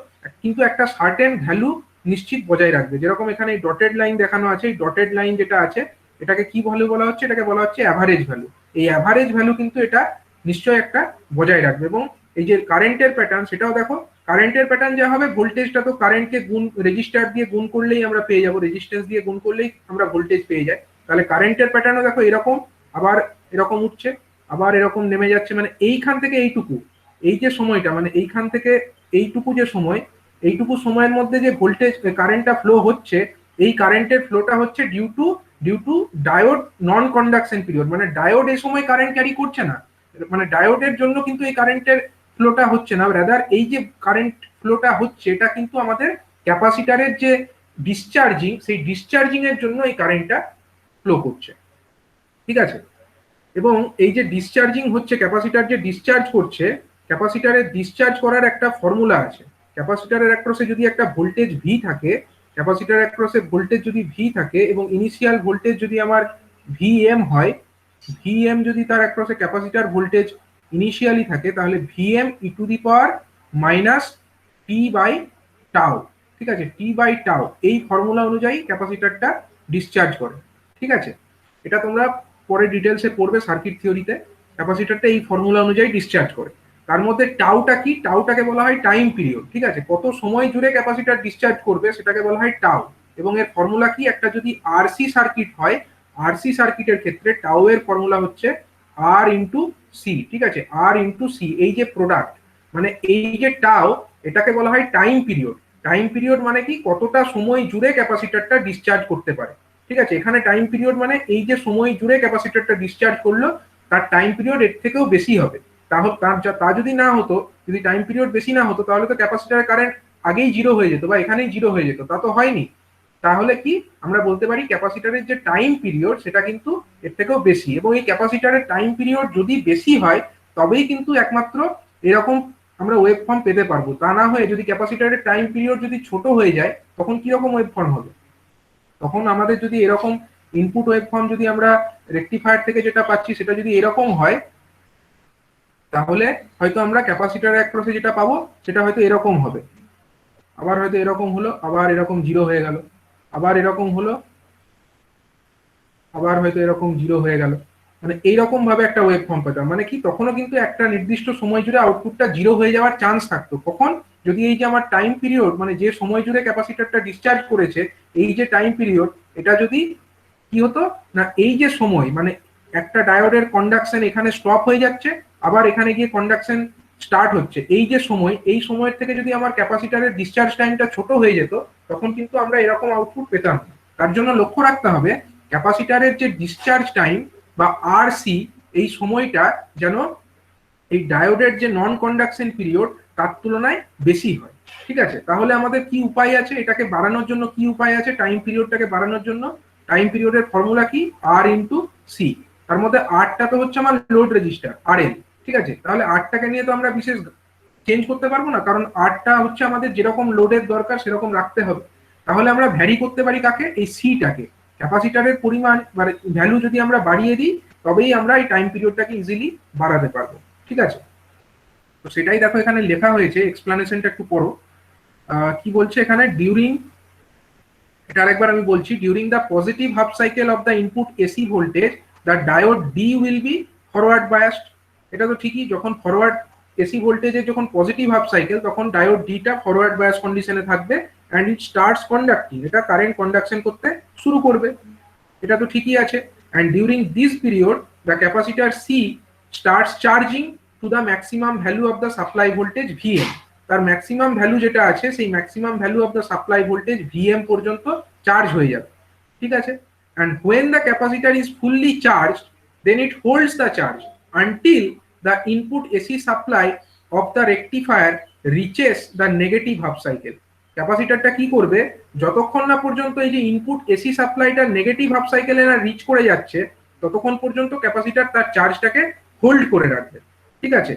কিন্তু একটা সার্টেন ভ্যালু নিশ্চিত বজায় রাখবে। যেরকম এখানে এই ডটেড লাইন দেখানো আছে, এই ডটেড লাইন যেটা আছে এটাকে কি ভ্যালু বলা হচ্ছে, এটাকে বলা হচ্ছে অ্যাভারেজ ভ্যালু। এই অ্যাভারেজ ভ্যালু কিন্তু এটা নিশ্চয়ই একটা বজায় রাখবে। এবং এই যে কারেন্টের প্যাটার্ন, সেটাও দেখো, কারেন্টের প্যাটার্ন যা হবে, ভোল্টেজটা তো কারেন্টকে গুণ, রেজিস্টার দিয়ে গুণ করলেই আমরা পেয়ে যাবো, রেজিস্ট্যান্স দিয়ে গুণ করলেই আমরা ভোল্টেজ পেয়ে যাই। তাহলে কারেন্টের প্যাটার্নও দেখো এরকম, আবার এরকম উঠছে, আবার এরকম নেমে যাচ্ছে। মানে এইখান থেকে এইটুকু, এই যে সময়টা, মানে এইখান থেকে এইটুকু যে সময়, এইটুকু সময়ের মধ্যে যে ভোল্টেজ কারেন্টটা ফ্লো হচ্ছে, এই কারেন্টের ফ্লোটা হচ্ছে due to diode non conduction period. মানে ডায়োড এই সময় কারেন্ট ক্যারি করছে না, মানে ডায়োডের জন্য কিন্তু এই কারেন্টের ফ্লোটা হচ্ছে না, রাদার এই যে কারেন্ট ফ্লোটা হচ্ছে এটা কিন্তু আমাদের ক্যাপাসিটারের যে ডিসচার্জিং, সেই ডিসচার্জিং এর জন্য এই কারেন্টটা ফ্লো করছে। ঠিক আছে, এবং এই যে ডিসচার্জিং হচ্ছে, ক্যাপাসিটার যে ডিসচার্জ করছে, ক্যাপাসিটারের ডিসচার্জ করার একটা ফর্মুলা আছে। ক্যাপাসিটারের অ্যাক্রসে যদি একটা ভোল্টেজ ভি থাকে, ক্যাপাসিটার অ্যাক্রসে ভোল্টেজ যদি ভি থাকে এবং ইনিশিয়াল ভোল্টেজ যদি আমার ভিএম হয়, ভিএম যদি তার অ্যাক্রসে ক্যাপাসিটার ভোল্টেজ ইনিশিয়ালি থাকে, তাহলে VM e to the power minus T by tau. ঠিক আছে, টি বাই টাউ, এই ফর্মুলা অনুযায়ী ক্যাপাসিটারটা ডিসচার্জ করে। ঠিক আছে, এটা তোমরা পরে ডিটেলসে পড়বে সার্কিট থিওরিতে। ক্যাপাসিটরটা এই ফর্মুলা অনুযায়ী ডিসচার্জ করে। তার মধ্যে টাউটা কি, টাউটাকে বলা হয় টাইম পিরিয়ড। ঠিক আছে, কত সময় জুড়ে ক্যাপাসিটর ডিসচার্জ করবে সেটাকে বলা হয় টাউ। এবং এর ফর্মুলা কি, একটা যদি আরসি সার্কিট হয় আরসি সার্কিটের ক্ষেত্রে টাউ এর ফর্মুলা হচ্ছে আর ইন্টু সি, ঠিক আছে, আর ইন্টু সি। এই যে প্রোডাক্ট মানে এই যে টাউ, এটাকে বলা হয় টাইম পিরিয়ড। টাইম পিরিয়ড মানে কি, কতটা সময় জুড়ে ক্যাপাসিটরটা ডিসচার্জ করতে পারে, ঠিক আছে। এখানে টাইম পিরিয়ড মানে এই যে সময় জুড়ে ক্যাপাসিটরটা ডিসচার্জ করলো তার টাইম পিরিয়ড এর থেকেও বেশি হবে। তাহলে তা যদি না হতো, যদি টাইম পিরিয়ড বেশি না হতো, তাহলে তো ক্যাপাসিটরের কারেন্ট আগেই জিরো হয়ে যেত বা এখানেই জিরো হয়ে যেত, তা তো হয়নি। তাহলে কি আমরা বলতে পারি ক্যাপাসিটরের যে টাইম পিরিয়ড সেটা কিন্তু এর থেকেও বেশি, এবং এই ক্যাপাসিটরের টাইম পিরিয়ড যদি বেশি হয় তবেই কিন্তু একমাত্র এরকম আমরা ওয়েভ ফর্ম পেতে পারবো। তা না হয়ে যদি ক্যাপাসিটরের টাইম পিরিয়ড যদি ছোট হয়ে যায় তখন কি রকম ওয়েভ ফর্ম হবে? তখন আমাদের যদি এরকম ইনপুট ওয়েভ ফর্ম যদি আমরা রেকটিফায়ার থেকে যেটা পাচ্ছি সেটা যদি এরকম হয়, তাহলে হয়তো আমরা ক্যাপাসিটর অ্যাক্রসে যেটা পাবো সেটা হয়তো এরকম হবে, আবার হয়তো এরকম হলো, আবার এরকম জিরো হয়ে গেল, আবার এরকম হলো, আবার হয়তো এরকম জিরো হয়ে গেল। মানে এইরকম ভাবে একটা ওয়েভ ফর্ম পেতাম। মানে কি, তখনও কিন্তু একটা নির্দিষ্ট সময় জুড়ে আউটপুটটা জিরো হয়ে যাওয়ার চান্স থাকতো। কখন? যদি এই যে আমার টাইম পিরিয়ড মানে যে সময় জুড়ে ক্যাপাসিটরটা ডিসচার্জ করেছে, এই যে টাইম পিরিয়ড, এটা যদি কি হতো না, এই যে সময় মানে একটা ডায়োডের কন্ডাকশন এখানে স্টপ হয়ে যাচ্ছে, আবার এখানে গিয়ে কন্ডাকশন স্টার্ট হচ্ছে, এই যে সময়, এই সময়ের থেকে যদি আমার ক্যাপাসিটরের ডিসচার্জ টাইমটা ছোট হয়ে যেত তখন কিন্তু আমরা এরকম আউটপুট পেতাম। তার জন্য লক্ষ্য রাখতে হবে ক্যাপাসিটরের যে ডিসচার্জ টাইম বা আরসি, এই সময়টা যেন এই ডায়োডের যে নন কন্ডাকশন পিরিয়ড তার তুলনায় বেশি হয়, ঠিক আছে। তাহলে আমাদের কি উপায় আছে এটাকে বাড়ানোর জন্য? কি উপায় আছে টাইম পিরিয়ডটাকে বাড়ানোর জন্য? টাইম পিরিয়ডের ফর্মুলা কি? আর ইন্টু সি। তার মধ্যে আরটা তো হচ্ছে আমার লোড রেজিস্টার আর এল, ঠিক আছে। তাহলে আরটাকে নিয়ে তো আমরা বিশেষ চেঞ্জ করতে পারবো না, কারণ আরটা হচ্ছে আমাদের যেরকম লোডের দরকার সেরকম রাখতে হবে। তাহলে আমরা ভ্যারি করতে পারি কাকে? এই সিটাকে। ক্যাপাসিটরের পরিমাণ মানে ভ্যালু যদি আমরা বাড়িয়ে দিই তবেই আমরা এই টাইম পিরিয়ডটাকে ইজিলি বাড়াতে পারবো, ঠিক আছে। তো সেটাই দেখো এখানে লেখা হয়েছে, এক্সপ্লানেশনটা একটু পড়ো। কি বলছে এখানে? ডিউরিং, এটা আরেকবার আমি বলছি, during the positive half cycle of the input AC voltage the diode D will be forward biased. এটা তো ঠিকই, যখন ফরওয়ার্ড এসি ভোল্টেজের যখন পজিটিভ হাফ সাইকেল তখন ডায়োড ডিটা ফরওয়ার্ড বায়াস কন্ডিশনে থাকবে অ্যান্ড ইট স্টার্টস কন্ডাক্টিং, এটা কারেন্ট কন্ডাকশন করতে শুরু করবে। এটা তো ঠিকই আছে। And during this period the capacitor C starts charging to the maximum value of the supply voltage VM. তার ম্যাক্সিমাম ভ্যালু যেটা আছে সেই maximum value of the supply voltage VM পর্যন্ত চার্জ হয়ে যাবে, ঠিক আছে। And when the capacitor is fully charged then it holds the charge until the input AC supply of the rectifier reaches the negative half cycle. ক্যাপাসিটারটা কি করবে, যতক্ষণ না পর্যন্ত এই যে ইনপুট এসি সাপ্লাইটা নেগেটিভ হাফ সাইকেলে না রিচ করে যাচ্ছে ততক্ষণ পর্যন্ত ক্যাপাসিটার তার চার্জটাকে হোল্ড করে রাখবে, ঠিক আছে।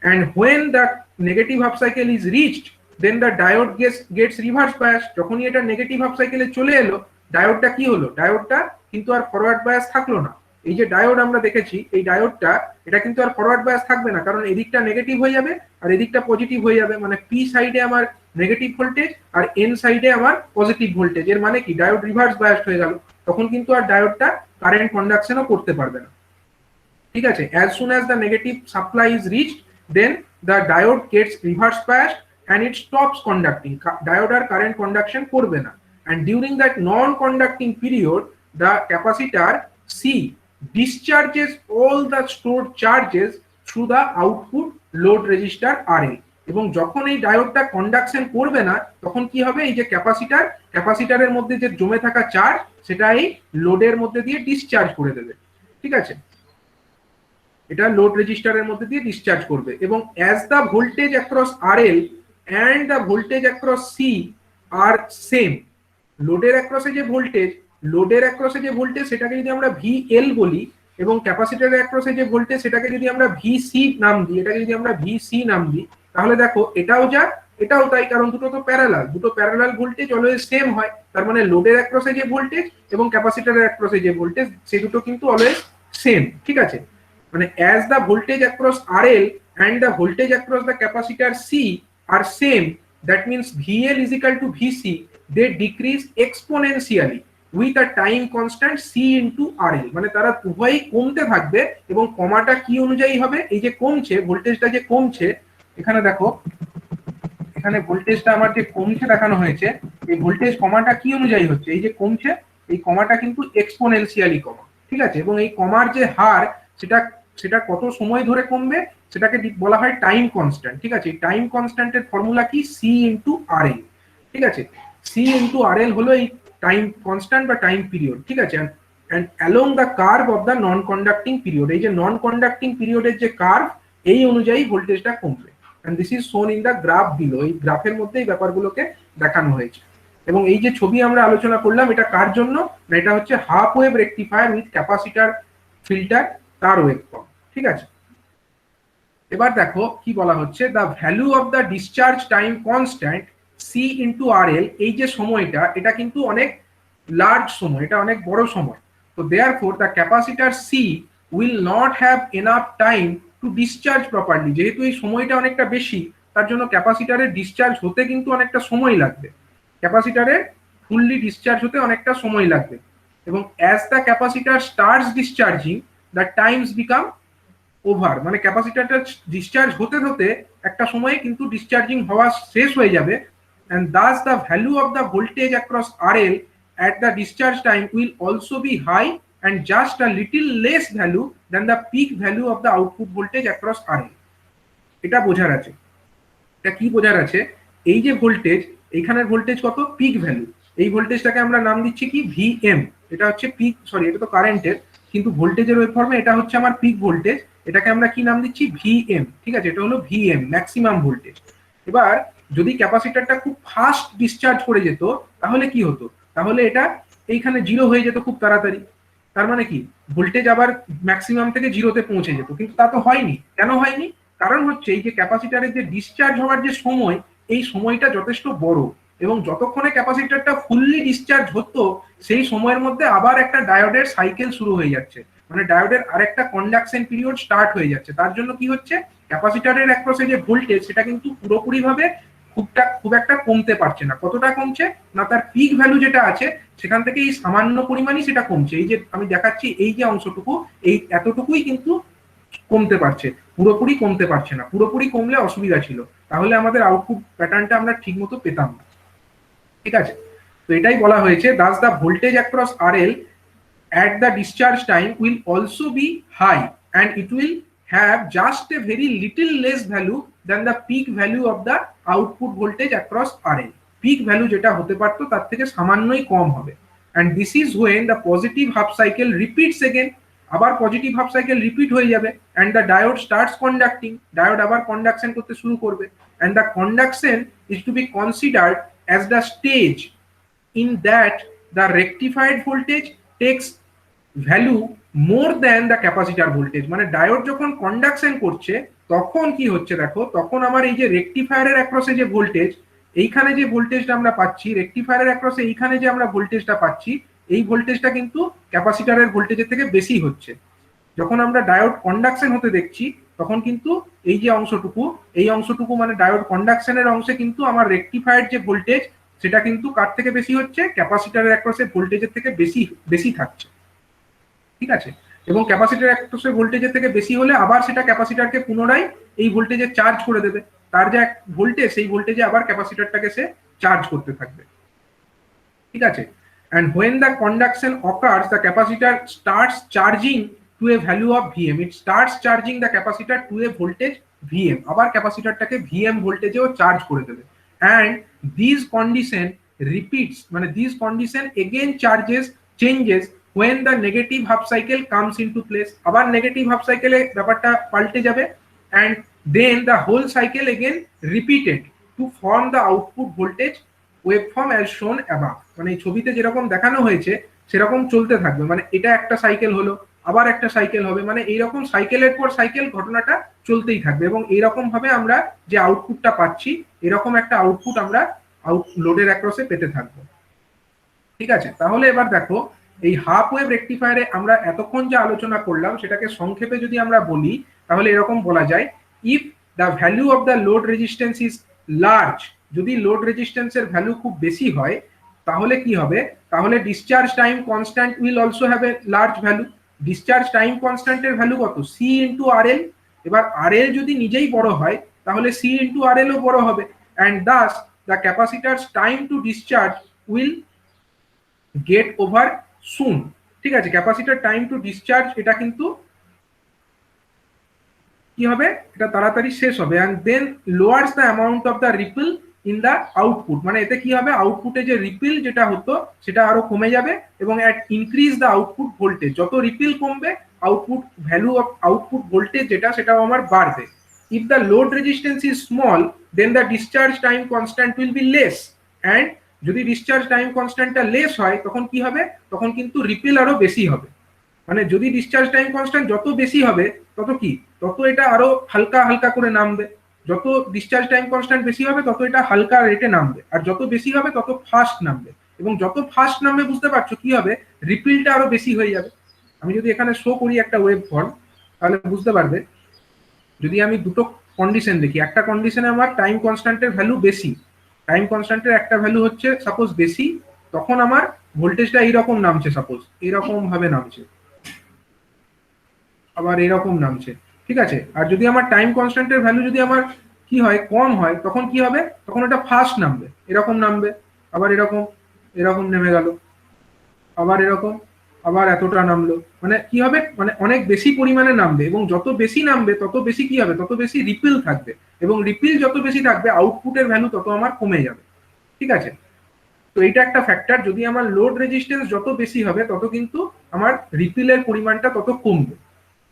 and when the negative half cycle is reached then the diode gets reverse bias। যখনই এটা নেগেটিভ হাফ সাইকেলে চলে এলো ডায়োডটা কি হলো, ডায়োডটা কিন্তু আর ফরওয়ার্ড বায়াস থাকলো না। এই যে ডায়োড আমরা দেখেছি, এই ডায়োডটা এটা কিন্তু আর ফরওয়ার্ড বায়াস থাকবে না, কারণ এদিকটা নেগেটিভ হয়ে যাবে আর এদিকটা পজিটিভ হয়ে যাবে। মানে পি সাইডে আমার নেগেটিভ ভোল্টেজ আর এন সাইডে আমার পজিটিভ ভোল্টেজ, এর মানে কি ডায়োড রিভার্স বায়াস হয়ে গেল। তখন কিন্তু আর ডায়োডটা কারেন্ট কন্ডাকশনও করতে পারবে না, ঠিক আছে। as soon as the negative supply is reached then the diode gets reverse biased and it stops conducting, diode R current conduction করবে না। and during that non conducting period the capacitor C discharges all the stored charges through the output load resistor RL। এবং যখন এই ডায়োডটা conduction করবে না তখন কি হবে, এই যে ক্যাপাসিটারের মধ্যে যে জমে থাকা চার্জ সেটা এই লোডের মধ্যে দিয়ে ডিসচার্জ করে দেবে, ঠিক আছে। এটা লোড রেজিস্টারের মধ্যে দিয়ে ডিসচার্জ করবে। এবং as the voltage across RL and the voltage across C are same, লোডের অ্যাক্রসে যে ভোল্টেজ সেটাকে যদি আমরা ভিএল বলি এবং ক্যাপাসিটরের অ্যাক্রসে যে ভোল্টেজ সেটাকে যদি আমরা ভিসি নাম দিই, এটাকে যদি আমরা ভিসি নাম দিই, তাহলে দেখো এটাও যা এটাও তাই, কারণ দুটো তো প্যারালাল, দুটো প্যারালাল ভোল্টেজ অলওয়েজ সেম হয়। তার মানে লোডের অ্যাক্রসে যে ভোল্টেজ এবং ক্যাপাসিটরের অ্যাক্রসে যে ভোল্টেজ সে দুটো কিন্তু অলওয়েজ সেম, ঠিক আছে। মানে as the voltage across RL and the voltage across the capacitor C are same, that means VL is equal to VC, they decrease exponentially with a time constant C into RL। মানে তারা উভয়ই কমতে থাকবে এবং কমাটা কি অনুযায়ী হবে, এই যে কমছে ভোল্টেজটা যে কমছে, এখানে দেখো এখানে ভোল্টেজটা আমার যে কমছে দেখানো হয়েছে, এই ভোল্টেজ কমাটা কি অনুযায়ী হচ্ছে, এই যে কমছে এই কমাটা কিন্তু এক্সপোনেনশিয়ালি কমা, ঠিক আছে। এবং এই কমার যে হার সেটা সেটা কত সময় ধরে কমবে সেটাকে বলা হয় টাইম কনস্ট্যান্ট, ঠিক আছে। টাইম কনস্ট্যান্টের ফর্মুলা কি? সি ইন্টু আর এল, ঠিক আছে। সি ইন্টু আর এল হলো এই টাইম কনস্ট্যান্ট বা টাইম পিরিয়ড, ঠিক আছে। and along the curve of the non conducting period, এই যে নন কন্ডাক্টিং পিরিয়ডের যে কার্ভ, এই অনুযায়ী ভোল্টেজটা কমবে। and this is shown in the graph below, এই গ্রাফের মধ্যে এই ব্যাপারগুলোকে দেখানো হয়েছে। এবং এই যে ছবি আমরা আলোচনা করলাম এটা কার জন্য না, এটা হচ্ছে half wave rectifier with capacitor filter তার ওয়েভ ফর্ম, ঠিক আছে। এবার দেখো কি বলা হচ্ছে, the value of the discharge time constant C into R L, এই যে সময়টা এটা কিন্তু অনেক লার্জ সময়, এটা অনেক বড় সময়। তো therefore the capacitor C will not have enough time to discharge properly, যেহেতু এই সময়টা অনেকটা বেশি তার জন্য ক্যাপাসিটারের ডিসচার্জ হতে কিন্তু অনেকটা সময় লাগবে, ক্যাপাসিটারের ফুললি ডিসচার্জ হতে অনেকটা সময় লাগবে। এবং as the capacitor starts discharging the Times become over, মানে ক্যাপাসিটারটা ডিসচার্জ হতে হতে একটা সময়ে কিন্তু ডিসচার্জিং হওয়া শেষ হয়ে যাবে। and thus the value of the voltage across RL at the discharge time will also be high and just a little less value than the peak value of the output voltage across RL. এটা বোঝার আছে। এটা কি বোঝার আছে? এই যে voltage, এইখানের ভোল্টেজ কত? Pick value. এই ভোল্টেজটাকে আমরা নাম দিচ্ছি কি? ভিএম। এটা হচ্ছে পিক, সরি এটা তো কারেন্টের, কিন্তু ভোল্টেজের ওয়েভ ফর্মে এটা হচ্ছে আমার পিক ভোল্টেজ, এটাকে আমরা কি নাম দিচ্ছি? ভিএম, ঠিক আছে। এটা হলো ভিএম, ম্যাক্সিমাম ভোল্টেজ। এবার যদি ক্যাপাসিটরটা খুব ফাস্ট ডিসচার্জ করে যেত তাহলে কি হতো? তাহলে এটা এইখানে জিরো হয়ে যেত খুব তাড়াতাড়ি। তার মানে কি ভোল্টেজ আবার ম্যাক্সিমাম থেকে জিরোতে পৌঁছে যেত, কিন্তু তা তো হয়নি। কেন হয়নি? কারণ হচ্ছে এই যে ক্যাপাসিটরের যে ডিসচার্জ হওয়ার যে সময়, এই সময়টা যথেষ্ট বড়, এবং যতক্ষণে ক্যাপাসিটরটা ফুললি ডিসচার্জ হতো সেই সময়ের মধ্যে আবার একটা ডায়োডের সাইকেল শুরু হয়ে যাচ্ছে, মানে ডায়োডের আরেকটা কন্ডাকশন পিরিয়ড স্টার্ট হয়ে যাচ্ছে। তার জন্য কি হচ্ছে, ক্যাপাসিটরের অ্যাক্রসে যে ভোল্টেজ সেটা কিন্তু পুরোপুরি ভাবে খুব একটা কমতে পারছে না। কতটা কমছে না, তার পিক ভ্যালু যেটা আছে সেখান থেকে এই সামান্য পরিমাণই সেটা কমছে। এই যে আমি দেখাচ্ছি এই যে অংশটুকু, এই এতটুকুই কিন্তু কমতে পারছে, পুরোপুরি কমতে পারছে না। পুরোপুরি কমলে অসুবিধা ছিল, তাহলে আমাদের আউটপুট প্যাটার্নটা আমরা ঠিক মতো পেতাম না, ঠিক আছে। তো এটাই বলা হয়েছে, Das the voltage across RL at the discharge time will also be high and it will have just a very little less value than the peak value of the output voltage across RL. Peak value যেটা হতে পারতো তার থেকে সামান্যই কম হবে। and this is when the positive half cycle repeats again, আবার positive half cycle repeat হয়ে যাবে, and the diode starts conducting, diode আবার কন্ডাকশন করতে শুরু করবে, and the conduction is to be considered as the stage in that the rectified voltage takes value more than the capacitor voltage, মানে diode যখন conduction করছে তখন কি হচ্ছে দেখো, তখন আমার এই যে রেকটিফায়ারের অ্যাক্রসে যে ভোল্টেজ, এইখানে যে ভোল্টেজটা আমরা পাচ্ছি রেকটিফায়ারের অ্যাক্রসে, এইখানে যে আমরা ভোল্টেজটা পাচ্ছি এই ভোল্টেজটা কিন্তু ক্যাপাসিটরের ভোল্টেজের থেকে বেশি হচ্ছে। যখন আমরা ডায়োড কন্ডাকশন হতে দেখছি তখন কিন্তু এই যে অংশটুকু, এই অংশটুকু মানে ডায়োড কন্ডাকশনের অংশে কিন্তু আমার রেকটিফায়ার যে ভোল্টেজ সেটা কিন্তু কার থেকে বেশি হচ্ছে, ক্যাপাসিটরের অ্যাক্রসে ভোল্টেজের থেকে বেশি থাকছে, ঠিক আছে। এবং ক্যাপাসিটর অ্যাক্রসে ভোল্টেজের থেকে বেশি হলে আবার সেটা ক্যাপাসিটরকে পুনরায় এই ভোল্টেজে চার্জ করে দেবে, তার যে ভোল্টেজ সেই ভোল্টেজে আবার ক্যাপাসিটরটাকে সে চার্জ করতে থাকবে, ঠিক আছে। and when the conduction occurs the capacitor starts charging to a value of Vm, it starts charging the capacitor to a voltage Vm, আবার ক্যাপাসিটরটাকে Vm ভোল্টেজেও চার্জ করে দেবে। and these condition repeats, মানে these condition again changes when the negative half cycle comes into place, আবার negative half সাইকেলে ব্যাপারটা পাল্টে যাবে, and then the whole cycle again repeated to form the output voltage waveform as শোন above, মানে এই ছবিতে যেরকম দেখানো হয়েছে সেরকম চলতে থাকবে। মানে এটা একটা সাইকেল হলো, আবার একটা সাইকেল হবে, মানে এইরকম সাইকেলের পর সাইকেল ঘটনাটা চলতেই থাকবে, এবং এইরকম ভাবে আমরা যে আউটপুটটা পাচ্ছি এরকম একটা আউটপুট আমরা লোডের অ্যাক্রসে পেতে থাকবো, ঠিক আছে। তাহলে এবার দেখো এই হাফ ওয়েভ রেকটিফায়ারে আমরা এতক্ষণ যে আলোচনা করলাম সেটাকে সংক্ষেপে যদি আমরা বলি তাহলে এরকম বলা যায়, if the value of the load resistance is large, যদি লোড রেজিস্ট্যান্সের ভ্যালু খুব বেশি হয় তাহলে কি হবে, তাহলে discharge time constant will also have a large value. Discharge time কনস্ট্যান্টের ভ্যালু কত? C into R L. এবার আর এল যদি নিজেই বড় হয় তাহলে সি ইন্টু আর এলও বড় হবে, and thus the capacitors time to discharge will get over soon. ঠিক আছে, ক্যাপাসিটর টাইম টু ডিসচার্জ এটা কিন্তু কি হবে, এটা তাড়াতাড়ি শেষ হবে। And then lowers the amount of the ripple in the output, মানে এতে কি হবে, আউটপুটে যে রিপিল যেটা হতো সেটা আরো কমে যাবে এবং at increase the output voltage, যত রিপিল কমবে output value of output voltage যেটা সেটাও আমার বাড়বে। If the load resistance is small then the discharge time constant will be less, and যদি ডিসচার্জ টাইম কনস্ট্যান্টটা লেস হয় তখন কি হবে, তখন কিন্তু রিপিল আরো বেশি হবে। মানে যদি ডিসচার্জ টাইম কনস্ট্যান্ট যত বেশি হবে তত কি, তত এটা আরো হালকা হালকা করে নামবে। যত ডিসচার্জ টাইম কনস্ট্যান্ট বেশি হবে তত এটা হালকা রেটে নামবে, আর যত বেশি হবে তত ফাস্ট নামবে। এবং যত ফাস্ট নামবে বুঝতে পারছো কি হবে, রিপিলটা আরো বেশি হয়ে যাবে। আমি যদি এখানে শো করি একটা ওয়েভ ফর্ম তাহলে বুঝতে পারবে। যদি আমি দুটো কন্ডিশন দেখি, একটা কন্ডিশনে আমার টাইম কনস্ট্যান্টের ভ্যালু বেশি, টাইম কনস্ট্যান্টের একটা ভ্যালু হচ্ছে সাপোজ বেশি, তখন আমার ভোল্টেজটা এইরকম নামছে, সাপোজ এরকম ভাবে নামছে, আবার এরকম নামছে। ঠিক আছে, আর যদি আমার টাইম কনস্ট্যান্টের ভ্যালু যদি আমার কি হয়, কম হয়, তখন কি হবে, তখন এটা ফাস্ট নামবে, এরকম নামবে, আবার এরকম, এরকম নেমে গেল, আবার এরকম, আবার এতটা নামলো। মানে কি হবে, মানে অনেক বেশি পরিমাণে নামবে, এবং যত বেশি নামবে তত বেশি কি হবে, তত বেশি রিপিল থাকবে, এবং রিপিল যত বেশি থাকবে আউটপুটের ভ্যালু তত আমার কমে যাবে। ঠিক আছে, তো এইটা একটা ফ্যাক্টর, যদি আমার লোড রেজিস্ট্যান্স যত বেশি হবে তত কিন্তু আমার রিপিলের পরিমাণটা তত কমবে।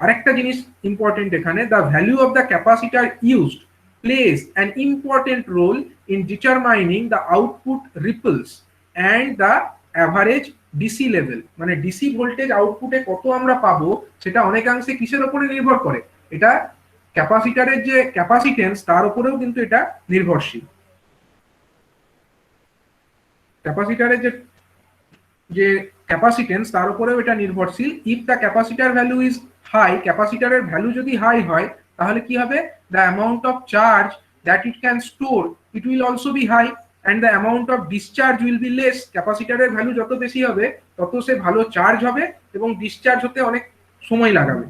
আরেকটা জিনিস ইম্পর্টেন্ট এখানে, the value of the capacitor used places an important role in determining the output ripples and the average DC level. মানে ডিসি ভোল্টেজ আউটপুটে কত আমরা পাবো সেটা অনেকাংশে কিসের উপরে নির্ভর করে, এটা ক্যাপাসিটারের যে ক্যাপাসিটেন্স তার উপরেও কিন্তু এটা নির্ভরশীল। ক্যাপাসিটারের যে যে ক্যাপাসিটেন্স তার উপরেও এটা নির্ভরশীল। If the capacitor value is high, ক্যাপাসিটারের ভ্যালু যদি হাই হয় তাহলে কি হবে, the amount of charge that it can store it will also be high and the amount of discharge will be less. ক্যাপাসিটারের ভ্যালু যত বেশি হবে তত সে ভালো চার্জ হবে এবং ডিসচার্জ হতে অনেক সময় লাগাবে।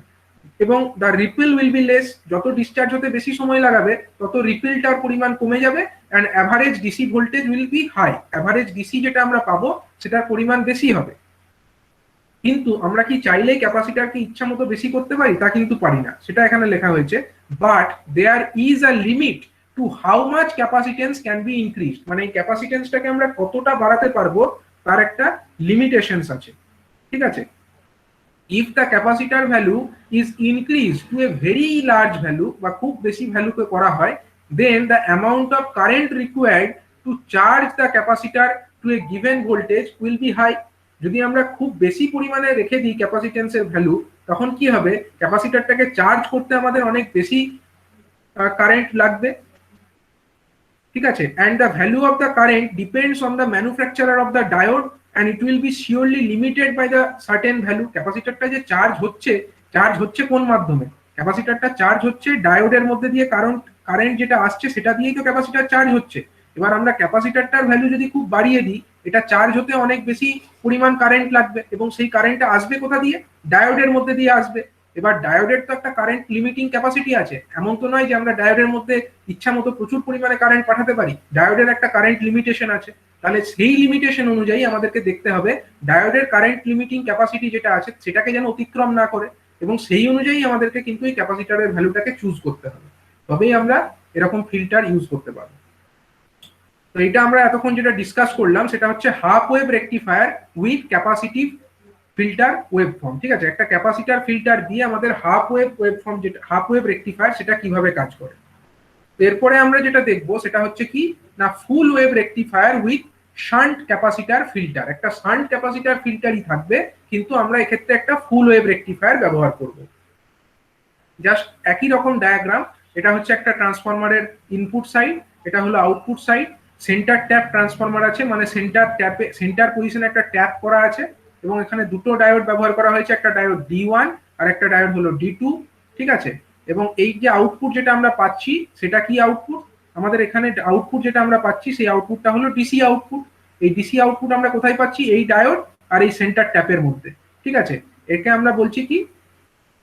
এবং the ripple will be less, যত ডিসচার্জ হতে বেশি সময় লাগাবে তত রিপিলটার পরিমাণ কমে যাবে, and average DC voltage will be high, average DC যেটা আমরা পাবো সেটার পরিমাণ বেশি হবে। কিন্তু আমরা কি চাইলেই ক্যাপাসিটারকে ইচ্ছা মতো বেশি করতে পারি, তা কিন্তু পারি না, সেটা এখানে লেখা হয়েছে। But there is a limit to how much capacitance can be increase, মানে এই ক্যাপাসিটেন্সটাকে আমরা কতটা বাড়াতে পারবো তার একটা লিমিটেশনস আছে। ঠিক আছে, if the capacitor value is increased to a very large value বা খুব বেশি ভ্যালুকে করা হয়, then the amount of current required to charge the capacitor to a given voltage will be high। যদি আমরা খুব বেশি পরিমাণে রেখে দিই ক্যাপাসিটেন্সের ভ্যালু, তখন কি হবে, ক্যাপাসিটরটাকে চার্জ করতে আমাদের অনেক বেশি কারেন্ট লাগবে। ঠিক আছে, and the value of the current depends on the manufacturer of the diode and it will be surely limited by the certain value। ক্যাপাসিটরটা যে চার্জ হচ্ছে কোন মাধ্যমে, ক্যাপাসিটরটা চার্জ হচ্ছে ডায়োডের মধ্যে দিয়ে, কারণ কারেন্ট যেটা আসছে সেটা দিয়েই তো ক্যাপাসিটর চার্জ হচ্ছে। এবার আমরা ক্যাপাসিটরটার ভ্যালু যদি খুব বাড়িয়ে দিই, এটা চার্জ হতে অনেক বেশি পরিমাণ কারেন্ট লাগবে, এবং সেই কারেন্টটা আসবে কোথা দিয়ে, ডায়োডের মধ্যে দিয়ে আসবে। এবার ডায়োডের তো একটা কারেন্ট লিমিটিং ক্যাপাসিটি আছে, এমন তো নয় যে আমরা ডায়োডের মধ্যে ইচ্ছা মতো প্রচুর পরিমাণে কারেন্ট পাঠাতে পারি, ডায়োডের একটা কারেন্ট লিমিটেশন আছে। তাহলে সেই লিমিটেশন অনুযায়ী আমাদেরকে দেখতে হবে ডায়োডের কারেন্ট লিমিটিং ক্যাপাসিটি যেটা আছে সেটাকে যেন অতিক্রম না করে, এবং সেই অনুযায়ী আমাদেরকে কিন্তু এই ক্যাপাসিটরের ভ্যালুটাকে চুজ করতে হবে, তবেই আমরা এরকম ফিল্টার ইউজ করতে পারবো। তো এটা আমরা এতক্ষণ যেটা ডিসকাস করলাম সেটা হচ্ছে half wave rectifier with capacitive filter wave form. ঠিক আছে, একটা ক্যাপাসিটার ফিল্টার দিয়ে আমাদের হাফ ওয়েভ ফর্ম যেটা হাফ ওয়েভ রেকটিফায়ার সেটা কিভাবে কাজ করে। এরপরে আমরা যেটা দেখবো সেটা হচ্ছে কি না, ফুল wave rectifier with shunt capacitor filter. একটা শান্ট ক্যাপাসিটার ফিল্টারই থাকবে, কিন্তু আমরা এক্ষেত্রে একটা ফুল ওয়েভ রেকটিফায়ার ব্যবহার করব। জাস্ট একই রকম ডায়াগ্রাম, এটা হচ্ছে একটা ট্রান্সফরমারের ইনপুট সাইড, এটা হলো output side. Centre tap transformer আছে, মানে সেন্টার পজিশনে একটা ট্যাপ করা আছে, এবং এখানে দুটো ডায়োড ব্যবহার করা হয়েছে, একটা ডায়োড D1 আর একটা ডায়োড হলো D2। ঠিক আছে, এবং এই যে আউটপুট যেটা আমরা পাচ্ছি সেটা কি আউটপুট, আমাদের এখানে আউটপুট যেটা আমরা পাচ্ছি সেই আউটপুটটা হলো ডিসি আউটপুট। এই ডিসি আউটপুট আমরা কোথায় পাচ্ছি, এই ডায়োড আর এই সেন্টার ট্যাপের মধ্যে। ঠিক আছে, একে আমরা বলছি কি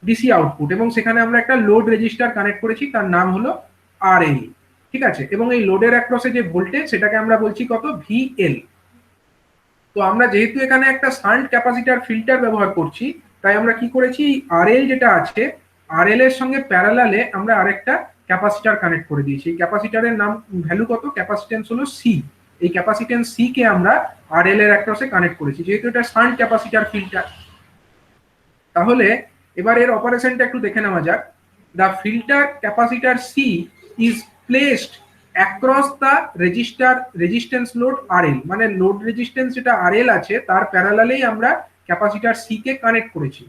ডিসি আউটপুট, এবং সেখানে আমরা একটা লোড রেজিস্টার কানেক্ট করেছি, তার নাম হলো RL। ঠিক আছে, এবং এই লোডের অ্যাক্রসে যে ভোল্টেজ সেটাকে আমরা বলছি কত, VL। তো আমরা যেহেতু এখানে একটা শান্ট ক্যাপাসিটর ফিল্টার ব্যবহার করছি, তাই আমরা কি করেছি, আরএল যেটা আছে, আরএল এর সঙ্গে প্যারালালে আমরা আরেকটা ক্যাপাসিটর কানেক্ট করে দিয়েছি। এই ক্যাপাসিটরের নাম ভ্যালু কত, ক্যাপাসিটেন্স হলো সি। এই ক্যাপাসিটেন্স সি কে আমরা আরএল এর অ্যাক্রসে কানেক্ট করেছি, যেহেতু এটা শান্ট ক্যাপাসিটর ফিল্টার। তাহলে এবার এর অপারেশনটা একটু দেখে নেওয়া যাক। The filter capacitor C is placed across the resistance load RL, মানে লোড রেজিস্ট্যান্স যেটা আরএল আছে তার প্যারালালেই আমরা ক্যাপাসিটর সি কে কানেক্ট করেছি।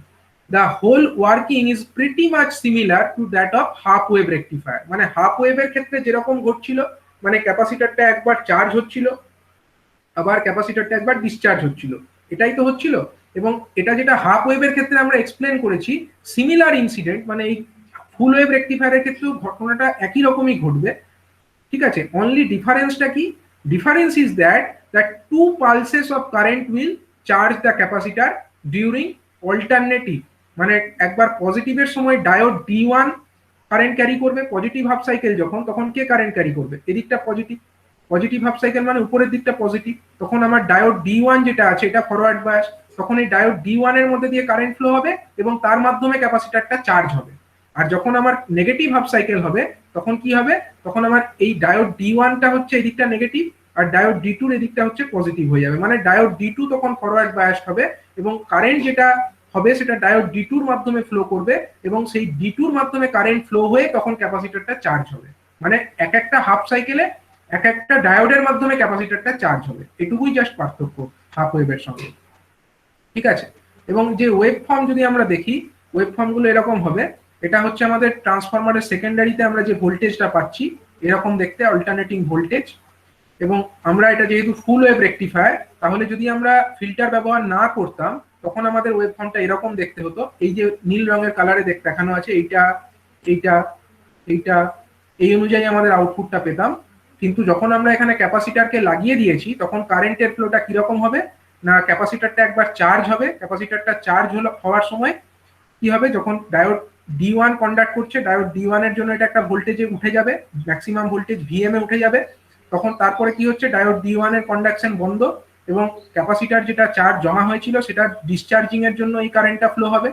The whole working is pretty much similar to that of half wave rectifier. মানে হাফ ওয়েভের ক্ষেত্রে যেরকম ঘটছিল, মানে ক্যাপাসিটরটা একবার চার্জ হচ্ছিল, আবার ক্যাপাসিটরটা একবার ডিসচার্জ হচ্ছিল, এটাই তো হচ্ছিল। এবং এটা যেটা হাফ ওয়েভের ক্ষেত্রে আমরা এক্সপ্লেন করেছি, সিমিলার ইনসিডেন্ট, মানে এই ফুল ওয়েভ রেকটিফায়ারের ক্ষেত্রেও ঘটনাটা একই রকমই ঘটবে। ঠিক আছে, অনলি ডিফারেন্সটা কি, difference is that two pulses of current will charge the capacitor during alternative. মানে একবার পজিটিভের সময় ডায়োড D1 কারেন্ট ক্যারি করবে, পজিটিভ হাফ সাইকেল যখন, তখন কে কারেন্ট ক্যারি করবে, এদিকটা পজিটিভ, পজিটিভ হাফ সাইকেল মানে উপরের দিকটা পজিটিভ, তখন আমার ডায়োড D1 যেটা আছে এটা ফরওয়ার্ড বায়াস, তখন এই ডায়োড D1 এর মধ্যে দিয়ে কারেন্ট ফ্লো হবে এবং তার মাধ্যমে ক্যাপাসিটরটা চার্জ হবে। আর যখন আমার নেগেটিভ হাফ সাইকেল হবে তখন কি হবে, তখন আমার এই ডায়োড D1টা হচ্ছে এদিকটা নেগেটিভ আর ডায়োড D2 এর এদিকটা হচ্ছে পজিটিভ হয়ে যাবে। মানে ডায়োড D2 তখন ফরওয়ার্ড বায়াস হবে এবং কারেন্ট যেটা হবে সেটা ডায়োড D2 এর মাধ্যমে ফ্লো করবে এবং সেই D2 এর মাধ্যমে কারেন্ট ফ্লো হয়ে তখন ক্যাপাসিটরটা চার্জ হবে। মানে এক একটা হাফ সাইকেলে এক একটা ডায়োডের মাধ্যমে ক্যাপাসিটরটা চার্জ হবে, এটুকুই জাস্ট পার্থক্য হাফ ওয়েভের সঙ্গে। ঠিক আছে, এবং যে ওয়েভ ফর্ম যদি আমরা দেখি, ওয়েভ ফর্মগুলো এরকম হবে। এটা হচ্ছে আমাদের ট্রান্সফরমারের সেকেন্ডারিতে আমরা যে ভোল্টেজটা পাচ্ছি, এরকম দেখতে অল্টারনেটিং ভোল্টেজ। এবং আমরা এটা যেহেতু ফুল ওয়েভ রেকটিফায়ার, তাহলে যদি আমরা ফিল্টার ব্যবহার না করতাম তখন আমাদের ওয়েভ ফর্মটা এরকম দেখতে হতো। এই যে নীল রঙের কালারে দেখানো আছে, এইটা এইটা এইটা, এই অনুযায়ী আমাদের আউটপুটটা পেতাম। কিন্তু যখন আমরা এখানে ক্যাপাসিটরকে লাগিয়ে দিয়েছি তখন কারেন্টের ফ্লোটা কিরকম হবে না, ক্যাপাসিটরটা একবার চার্জ হবে, ক্যাপাসিটরটা চার্জ হওয়ার সময় কি হবে, যখন ডায়োড D1 কন্ডাক্ট করছে, ডায়োড D1 এর জন্য এটা একটা ভোল্টেজে উঠে যাবে, ম্যাক্সিমাম ভোল্টেজ VM এ উঠে যাবে। তখন তারপরে কি হচ্ছে, ডায়োড D1 এর কন্ডাকশন বন্ধ এবং ক্যাপাসিটর যেটা চার্জ জমা হয়েছিল সেটা ডিসচার্জিং এর জন্য এই কারেন্টটা ফ্লো হবে।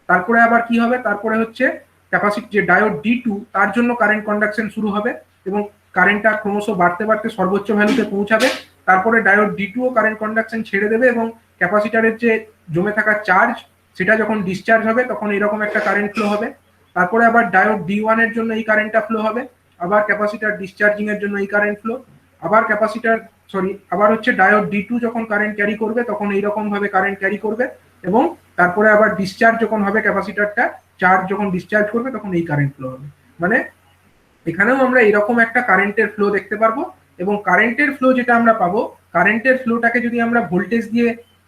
তারপরে আবার কি হবে, তারপরে হচ্ছে ক্যাপাসিটি যে ডায়োড D2 তার জন্য কারেন্ট কন্ডাকশন শুরু হবে এবং কারেন্টটা ক্রমশ বাড়তে বাড়তে সর্বোচ্চ ভ্যালুতে পৌঁছাবে। তারপরে ডায়োড D2 ও কারেন্ট কন্ডাকশন ছেড়ে দেবে এবং ক্যাপাসিটরের যে জমে থাকা চার্জ সেটা যখন ডিসচার্জ হবে তখন এরকম একটা কারেন্ট ফ্লো হবে। তারপরে আবার ডায়োড D1 এর জন্য এই কারেন্টটা ফ্লো হবে, আবার ক্যাপাসিটর ডিসচার্জিং এর জন্য এই কারেন্ট ফ্লো, আবার আবার হচ্ছে ডায়োড D2 যখন কারেন্ট ক্যারি করবে তখন এইরকম ভাবে কারেন্ট ক্যারি করবে এবং তারপরে আবার ডিসচার্জ যখন হবে ক্যাপাসিটরটা, চার্জ যখন ডিসচার্জ করবে তখন এই কারেন্ট ফ্লো হবে। মানে এখানেও আমরা এরকম একটা কারেন্টের ফ্লো দেখতে পারবো। এবং কারেন্টের ফ্লো যেটা আমরা পাবো, কারেন্টের ফ্লোটাকে যদি আমরা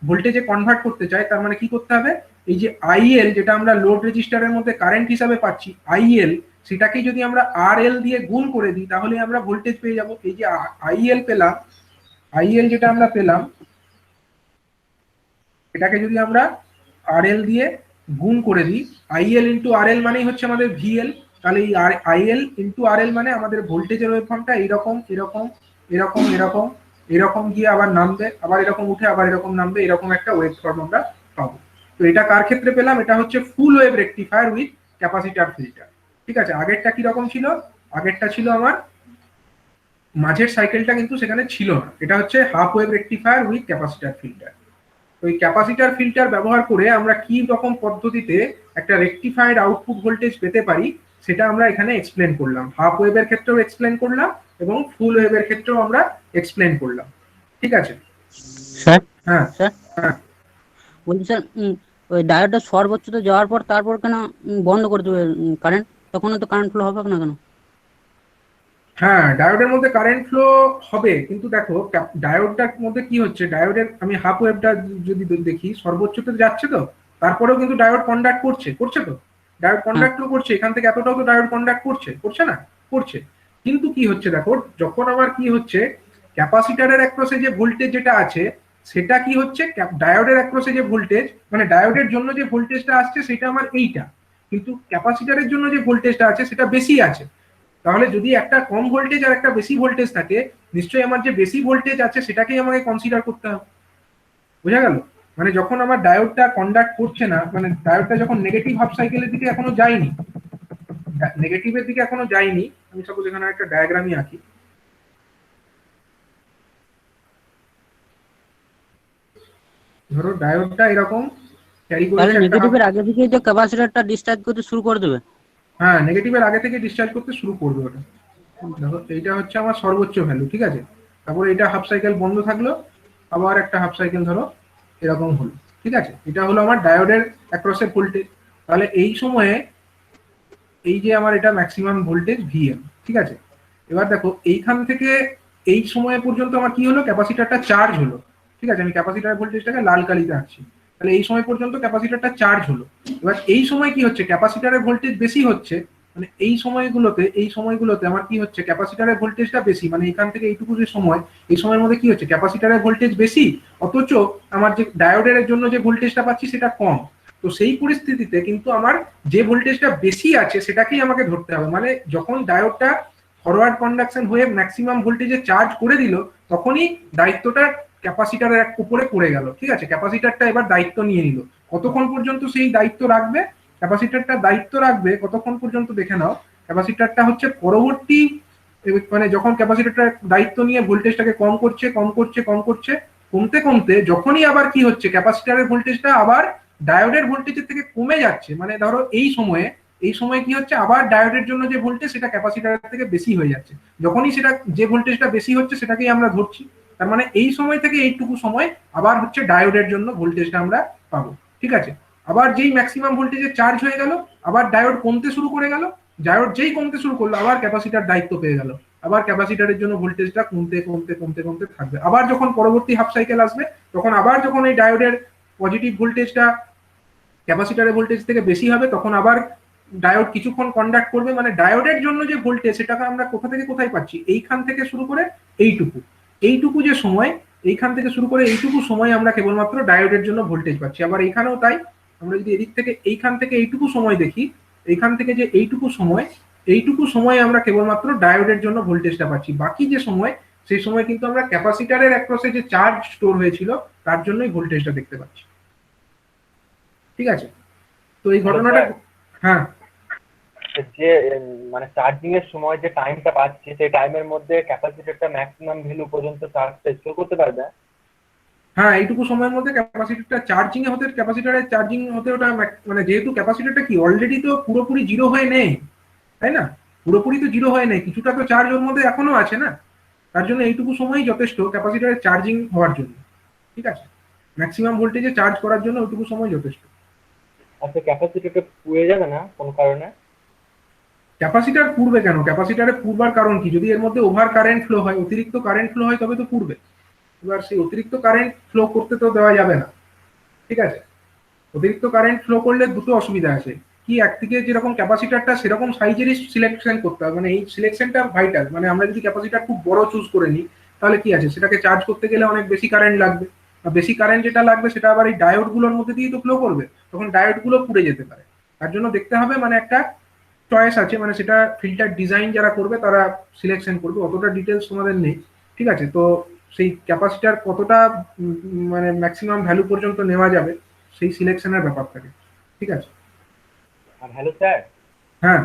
ভোল্টেজে কনভার্ট করতে চাই, তার মানে কি করতে হবে, এই যে আইএল যেটা আমরা লোড রেজিস্টারের মধ্যে কারেন্ট হিসাবে পাচ্ছি আইএল, সেটাকে যদি আমরা আরএল দিয়ে গুণ করে দিই তাহলে আমরা ভোল্টেজ পেয়ে যাব। এই যে আইএল পেলাম, আইএল যেটা আমরা পেলাম এটাকে যদি আমরা আরএল দিয়ে গুণ করে দিই, আইএল ইন্টু আরএল মানেই হচ্ছে আমাদের ভিএল, তাহলে এই আইএল ইন্টু আরএল মানে আমাদের ভোল্টেজের ওয়েভফর্মটা এরকম এরকম এরকম এরকম এরকম গিয়ে আবার নামবে, আবার এরকম উঠে আবার এরকম নামবে, এরকম একটা ওয়েভফর্ম আমরা পাবো। তো এটা কার ক্ষেত্রে পেলাম, এটা হচ্ছে ফুল wave rectifier with capacitor filter. ঠিক আছে, আগেরটা কি রকম ছিল, আগেরটা ছিল আমার মাঝের সাইকেলটা কিন্তু সেখানে ছিল না, এটা হচ্ছে half wave rectifier with capacitor filter. ওই ক্যাপাসিটর ফিল্টার ব্যবহার করে আমরা কি রকম পদ্ধতিতে একটা রেকটিফাইড আউটপুট ভোল্টেজ পেতে পারি সেটা আমরা এখানে এক্সপ্লেন করলাম। হাফ ওয়েভের ক্ষেত্রেও এক্সপ্লেন করলাম এবং ফুল ওয়েভের ক্ষেত্রেও আমরা এক্সপ্লেন করলাম। ঠিক আছে স্যার, হ্যাঁ স্যার হ্যাঁ বলছি স্যার, ওই ডায়োডটা সর্বোচ্চতে যাওয়ার পর তারপর কেন বন্ধ করে দেবে কারেন্ট? তখন তো কারেন্ট ফ্লো হবে না কেন? হ্যাঁ, ডায়োডের মধ্যে কারেন্ট ফ্লো হবে, কিন্তু দেখো ডায়োডটার মধ্যে কি হচ্ছে, ডায়োডের আমি হাফ ওয়েভটা যদি দেখি সর্বোচ্চতে যাচ্ছে, তো তারপরেও কিন্তু ডায়োড কন্ডাক্ট করছে তো, ডায়োড কন্ডাক্টও করছে, এখান থেকে এতটাও তো ডায়োড কন্ডাক্ট করছে না, করছে। কিন্তু কি হচ্ছে দেখো, যখন আমার কি হচ্ছে, ক্যাপাসিটরের অ্যাক্রসে যে ভোল্টেজ যেটা আছে সেটা কি হচ্ছে, ডায়োডের অ্যাক্রসে যে ভোল্টেজ, মানে ডায়োডের জন্য যে ভোল্টেজটা আসছে সেটা আমার এইটা, কিন্তু ক্যাপাসিটরের জন্য যে ভোল্টেজটা আছে সেটা বেশি আছে। তাহলে যদি একটা কম ভোল্টেজ আর একটা বেশি ভোল্টেজ থাকে, নিশ্চয়ই আমার যে বেশি ভোল্টেজ আছে সেটাকেই আমাকে কনসিডার করতে হবে। বোঝা গেল? মানে যখন আমার ডায়োডটা কন্ডাক্ট করছে না, মানে ডায়োডটা যখন নেগেটিভ হাফ সাইকেলের দিকে এখনো যায়নি, নেগেটিভের দিকে এখনো যায়নি, আমি সাপোজ এখানে একটা ডায়াগ্রামই আঁকি। ধরো ডায়োডটা এরকম ক্যারি তাহলে করেছে একটা হাফ। নেগেটিভের আগে থেকে যে ক্যাপাসিটরটা ডিসচার্জ করতে শুরু করে দেবে। হ্যাঁ, নেগেটিভের আগে থেকে ডিসচার্জ করতে শুরু করবে ওটা। দেখো এইটা হচ্ছে আমার সর্বোচ্চ ভ্যালু, ঠিক আছে? তারপরে এটা হাফ সাইকেল বন্ধ থাকলো, আবার একটা হাফ সাইকেল ধরো এরকম হলো, ঠিক আছে? এটা হলো আমার ডায়োডের অ্যাক্রসের ভোল্টেজ। তাহলে এই সময়ে এই যে আমার এটা ম্যাক্সিমাম ভোল্টেজ ভিএম, ঠিক আছে? এবার দেখো এইখান থেকে এই সময় পর্যন্ত আমার কি হলো, ক্যাপাসিটারটা চার্জ হলো, ঠিক আছে? আমি ক্যাপাসিটার ভোল্টেজটাকে লাল কালিতে আঁকছি। তাহলে এই সময় পর্যন্ত ক্যাপাসিটারটা চার্জ হলো। এবার এই সময় কি হচ্ছে, ক্যাপাসিটারের ভোল্টেজ বেশি হচ্ছে, মানে এই সময়গুলোতে আমার কি হচ্ছে, ক্যাপাসিটারের ভোল্টেজটা বেশি, মানে এখান থেকে এইটুকু যে সময়, এই সময়ের মধ্যে কি হচ্ছে, ক্যাপাসিটারের ভোল্টেজ বেশি, অথচ আমার যে ডায়োডের জন্য যে ভোল্টেজটা পাচ্ছি সেটা কম। তো সেই পরিস্থিতিতে কিন্তু আমার যে ভোল্টেজটা বেশি আছে সেটাকেই আমাকে ধরতে হবে। মানে যখন ডায়োডটা ফরওয়ার্ড কন্ডাকশন হয়ে ম্যাক্সিমাম ভোল্টেজে চার্জ করে দিল, তখনই দায়িত্বটা ক্যাপাসিটারের উপরে পড়ে গেল, ঠিক আছে? ক্যাপাসিটারটা এবার দায়িত্ব নিয়ে নিল। কতক্ষণ পর্যন্ত সেই দায়িত্ব রাখবে, ক্যাপাসিটারটা দায়িত্ব রাখবে কতক্ষণ পর্যন্ত দেখে নাও। ক্যাপাসিটারটা হচ্ছে পরবর্তী, মানে যখন ক্যাপাসিটারটা দায়িত্ব নিয়ে ভোল্টেজটাকে কম করছে কম করছে কম করছে, কমতে কমতে যখনই আবার কি হচ্ছে, ক্যাপাসিটারের ভোল্টেজটা আবার ডায়োডের ভোল্টেজের থেকে কমে যাচ্ছে, মানে ধরো এই সময়ে কি হচ্ছে, আবার ডায়োডের জন্য যে ভোল্টেজ সেটা ক্যাপাসিটারের থেকে বেশি হয়ে যাচ্ছে। যখনই সেটা যে ভোল্টেজটা বেশি হচ্ছে সেটাকেই আমরা ধরছি। তার মানে এই সময় থেকে এইটুকু সময় আবার হচ্ছে ডায়োডের জন্য ভোল্টেজটা আমরা পাবো, ঠিক আছে? আবার যেই ম্যাক্সিমাম ভোল্টেজে চার্জ হয়ে গেল, আবার ডায়োড কমতে শুরু করে গেল, ডায়োড যেই কমতে শুরু করলো আবার ক্যাপাসিটার দায়িত্ব পেয়ে গেল, আবার ক্যাপাসিটারের জন্য ভোল্টেজটা কমতে কমতে কমতে কমতে থাকবে। আবার যখন পরবর্তী হাফ সাইকেল আসবে, তখন আবার যখন এই ডায়োডের পজিটিভ ভোল্টেজটা ক্যাপাসিটারের ভোল্টেজ থেকে বেশি হবে, তখন আবার ডায়োড কিছুক্ষণ কন্ডাক্ট করবে। মানে ডায়োডের জন্য যে ভোল্টেজ সেটাকে আমরা কোথা থেকে কোথায় পাচ্ছি, এইখান থেকে শুরু করে এইটুকু, এইটুকু যে সময়, এইখান থেকে শুরু করে এইটুকু সময় আমরা কেবলমাত্র ডায়োডের জন্য ভোল্টেজ পাচ্ছি। আবার এইখানেও তাই, আমরা যদি এদিক থেকে এইখান থেকে এইটুকু সময় দেখি, এইখান থেকে যে এইটুকু সময় আমরা কেবলমাত্র ডায়োডের জন্য ভোল্টেজটা পাচ্ছি। বাকি যে সময়, সেই সময় কিন্তু আমরা ক্যাপাসিটারের অ্যাক্রসে যে চার্জ স্টোর হয়েছিল তার জন্যই ভোল্টেজটা দেখতে পাচ্ছি, ঠিক আছে? তো এই ঘটনাটা, হ্যাঁ, যে মানে চার্জিং এর সময় যে টাইমটা পাচ্ছি সেই টাইমের মধ্যে ক্যাপাসিটরটা ম্যাক্সিমাম ভ্যালু পর্যন্ত চার্জটা স্টোর করতে পারবে। হ্যাঁ, এইটুকু সময়ের মধ্যে ক্যাপাসিটরটা ক্যাপাসিটরের চার্জিং হতে ওটা মানে যেহেতু ক্যাপাসিটরটা কি অলরেডি তো পুরোপুরি জিরো হয়ে নেই, তাই না? পুরোপুরি তো জিরো হয়ে নেই, কিছুটা তো চার্জ ওর মধ্যে এখনো আছে না। তার জন্য এইটুকু সময়ই যথেষ্ট ক্যাপাসিটরের চার্জিং হওয়ার জন্য, ঠিক আছে? ম্যাক্সিমাম ভোল্টেজে চার্জ করার জন্য ওইটুকু সময় যথেষ্ট। আচ্ছা, ক্যাপাসিটরটা পুড়ে যাবে না কোনো কারণে? ক্যাপাসিটার পুড়বে কেন? ক্যাপাসিটারে পুড়বার কারণ কি? যদি এর মধ্যে ওভার কারেন্ট ফ্লো হয়, অতিরিক্ত কারেন্ট ফ্লো হয়, তবে তো পুড়বে। এবার সেই অতিরিক্ত কারেন্ট ফ্লো করতে তো দেওয়া যাবে না, ঠিক আছে? অতিরিক্ত কারেন্ট ফ্লো করলে দুটো অসুবিধা আছে। কি, একদিকে যেরকম ক্যাপাসিটারটা সেরকম সাইজেরই সিলেকশন করতে হবে, মানে এই সিলেকশনটা ভাইটাল। মানে আমরা যদি ক্যাপাসিটার খুব বড় চুজ করে নিই, তাহলে কি আছে, সেটাকে চার্জ করতে গেলে অনেক বেশি কারেন্ট লাগবে। আর বেশি কারেন্ট যেটা লাগবে সেটা আবার এই ডায়োড গুলোর মধ্যে দিয়েই তো ফ্লো করবে, তখন ডায়োড গুলো পুড়ে যেতে পারে। তার জন্য দেখতে হবে, মানে একটা চয়েস আছে, মানে সেটা ফিল্টার ডিজাইন যারা করবে তারা সিলেকশন করবে, অতটা ডিটেলস তোমাদের নেই, ঠিক আছে? তো সেই ক্যাপাসিটার কতটা মানে ম্যাক্সিমাম ভ্যালু পর্যন্ত নেওয়া যাবে সেই সিলেকশনের ব্যাপার থাকে, ঠিক আছে? আর হ্যালো স্যার, হ্যাঁ,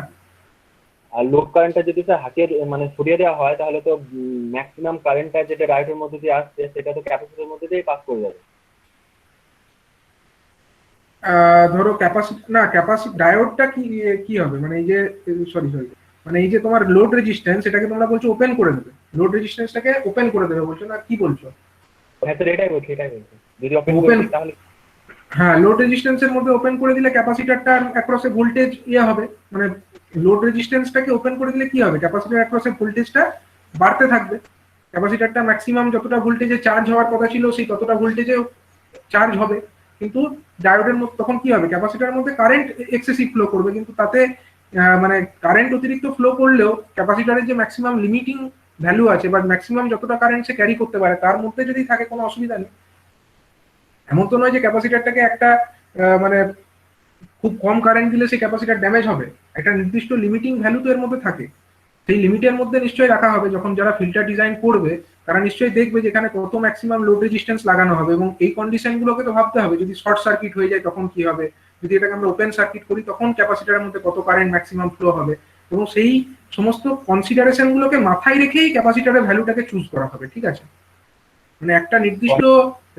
আর লোড কারেন্টটা যদি স্যার হাতিয়ে মানে সরিয়ে দেওয়া হয় তাহলে তো ম্যাক্সিমাম কারেন্টটা যেটা ডায়োডের মধ্যে দিয়ে আসছে সেটা তো ক্যাপাসিটরের মধ্যে দিয়ে পাস করে যাবে। ধরো ডায়োডটা কি কি হবে, মানে এই যে, সরি সরি, মানে এই যে তোমার লোড রেজিস্ট্যান্স, এটাকে তোমরা বলছো ওপেন করে দেবে, লোড রেজিস্ট্যান্সটাকে ওপেন করে দেবে বলছো না, কি বলছো? হ্যাঁ স্যার, এটাই বলছি যদি ওপেন করে ওপেন, দিই তাহলে। হ্যাঁ, লোড রেজিস্ট্যান্সের মধ্যে ওপেন করে দিলে ক্যাপাসিটরটার অ্যাক্রসে ভোল্টেজ হবে, মানে লোড রেজিস্ট্যান্সটাকে ওপেন করে দিলে কি হবে, ক্যাপাসিটর অ্যাক্রসে ভোল্টেজটা বাড়তে থাকবে। ক্যাপাসিটরটা ম্যাক্সিমাম যতটা ভোল্টেজে চার্জ হওয়ার কথা ছিল সেই ততটা ভোল্টেজে চার্জ হবে, কিন্তু ডায়োডের মধ্যে তখন কি হবে, ক্যাপাসিটরের মধ্যে কারেন্ট এক্সেসিভ ফ্লো করবে, কিন্তু তাতে মানে কারেন্ট অতিরিক্ত ফ্লো করলেও ক্যাপাসিটরের যে ম্যাক্সিমাম লিমিটিং ভ্যালু আছে বা ম্যাক্সিমাম যতটা কারেন্ট সে ক্যারি করতে পারে তার মধ্যে যদি থাকে কোনো অসুবিধা নেই। এমন তো নয় যে ক্যাপাসিটারটাকে একটা মানে খুব কম কারেন্ট দিলে সেই ক্যাপাসিটার ড্যামেজ হবে। একটা নির্দিষ্ট লিমিটিং ভ্যালু তো এর মধ্যে থাকে, সেই লিমিটের মধ্যে নিশ্চয়ই রাখা হবে। যখন যারা ফিল্টার ডিজাইন করবে তারা নিশ্চয়ই দেখবে যে এখানে কত ম্যাক্সিমাম লোড রেজিস্ট্যান্স লাগানো হবে, এবং এই কন্ডিশনগুলোকে তো ভাবতে হবে, যদি শর্ট সার্কিট হয়ে যায় তখন কি হবে, যদি এটাকে আমরা ওপেন সার্কিট করি তখন ক্যাপাসিটারের মধ্যে কত কারেন্ট ম্যাক্সিমাম ফ্লো হবে, এবং সেই সমস্ত কনসিডারেশন গুলোকে মাথায় রেখেই ক্যাপাসিটারের ভ্যালুটাকে চুজ করা হবে। ঠিক আছে, মানে একটা নির্দিষ্ট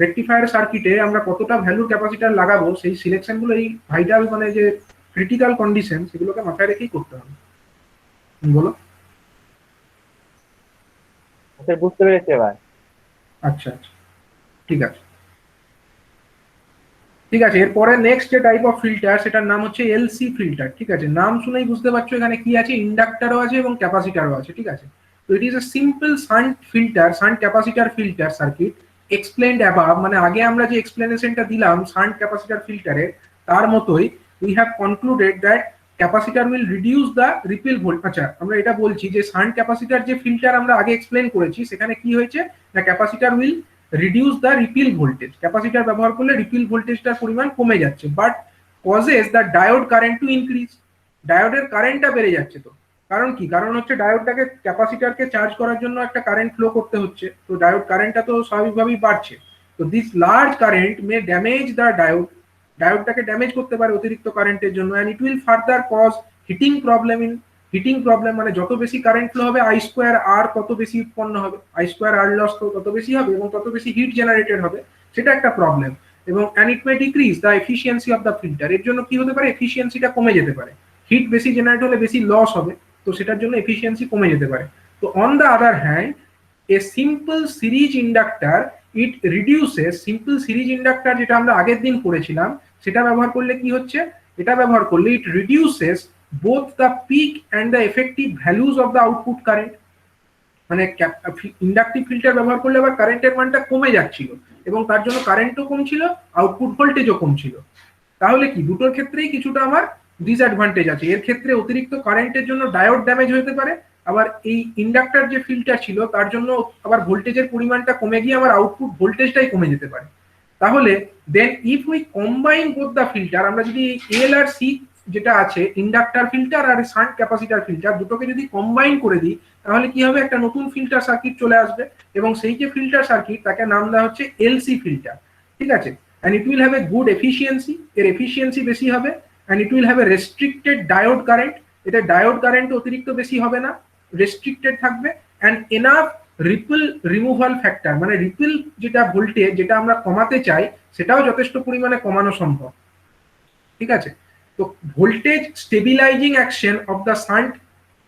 রেকটিফায়ার সার্কিটে আমরা কতটা ভ্যালুর ক্যাপাসিটার লাগাবো সেই সিলেকশন গুলো, এই ভাইটাল মানে যে ক্রিটিক্যাল কন্ডিশন, সেগুলোকে মাথায় রেখেই করতে হবে। বলো। স্যার বুঝতে পেরেছি এবার। আচ্ছা আচ্ছা, ঠিক আছে ঠিক আছে। এরপরে নেক্সট যে টাইপ অফ ফিল্টার, সেটার নাম হচ্ছে এলসি ফিল্টার। ঠিক আছে, নাম শুনেই বুঝতে পারছো এখানে কি আছে, ইন্ডাক্টরও আছে এবং ক্যাপাসিটারও আছে। ঠিক আছে, তো it is a simple shunt filter, shunt capacitor filter circuit explained above. মানে আগে আমরা যে এক্সপ্লেনেশনটা দিলাম শান্ট ক্যাপাসিটার ফিল্টারের, তার মতোই we have concluded that capacitor will reduce the repeal volt. আচ্ছা, আমরা এটা বলছি যে শান্ট ক্যাপাসিটার যে ফিল্টার আমরা আগে এক্সপ্লেন করেছি, সেখানে কি হয়েছে না, capacitor will reduce the ripple voltage, capacitor ব্যবহার করলে রিপিল ভোল্টেজটার পরিমাণ কমে যাচ্ছে, but causes the diode current to increase, ডায়োডের কারেন্টটা বেড়ে যাচ্ছে। তো কারণ কি, কারণ হচ্ছে ডায়োডটাকে ক্যাপাসিটারকে চার্জ করার জন্য একটা কারেন্ট ফ্লো করতে হচ্ছে, তো ডায়োড কারেন্টটা তো স্বাভাবিকভাবেই বাড়ছে। তো this large current may damage the diode, ডায়োডটাকে ড্যামেজ করতে পারে অতিরিক্ত কারেন্টের জন্য, and it will further cause heating problem. Heating problem মানে যত বেশি কারেন্ট ফ্লো হবে আই স্কোয়ার আর তত বেশি উৎপন্ন হবে, আই স্কোয়ার আর লস তত বেশি হবে এবং তত বেশি হিট জেনারেটেড হবে, সেটা একটা প্রবলেম। এবং and it May decrease the efficiency of the filter, এর জন্য কি হতে পারে, এফিসিয়েন্সিটা কমে যেতে পারে, হিট বেশি জেনারেট হলে বেশি লস হবে, তো সেটার জন্য এফিসিয়েন্সি কমে যেতে পারে। তো on the other hand a simple series inductor it reduces, simple series inductor যেটা আমরা আগের দিন করেছিলাম, সেটা ব্যবহার করলে কি হচ্ছে, এটা ব্যবহার করলে ইট reduces both the peak and the effective values of the output current, মানে ইন্ডাকটিভ ফিল্টার ব্যবহার করলে আবার কারেন্টের মানটা কমে যাচ্ছিল এবং তার জন্য কারেন্টও কম ছিল, আউটপুট ভোল্টেজও কম ছিল। তাহলে কি দুটোর ক্ষেত্রেই কিছুটা আমার ডিসঅ্যাডভান্টেজ আছে। এর ক্ষেত্রে অতিরিক্ত কারেন্টের জন্য ডায়োড ড্যামেজ হতে পারে, আবার এই ইন্ডাক্টর যে ফিল্টার ছিল তার জন্য আবার ভোল্টেজের পরিমাণটা কমে গিয়ে আমার আউটপুট ভোল্টেজটাই কমে যেতে পারে। তাহলে then if we combine both the filter, আমরা যদি এল আর সি যেটা আছে ইন্ডাক্টর ফিল্টার আর শান্ট ক্যাপাসিটার ফিল্টার, দুটোকে যদি কম্বাইন করে দিই, তাহলে কি হবে, একটা নতুন ফিল্টার সার্কিট চলে আসবে, এবং সেই যে ফিল্টার সার্কিট তাকে নাম দেওয়া হচ্ছে এলসি ফিল্টার। ঠিক আছে, and it will have a good efficiency, এর এফিসিয়েন্সি বেশি হবে, and it will have a restricted diode current, এটা ডায়োড কারেন্ট অতিরিক্ত বেশি হবে না, রেস্ট্রিক্টেড থাকবে, and enough ripple removal factor, মানে রিপল যেটা ভোল্টেজ যেটা আমরা কমাতে চাই সেটাও যথেষ্ট পরিমাণে কমানো সম্ভব। ঠিক আছে, তো voltage stabilising action of the shunt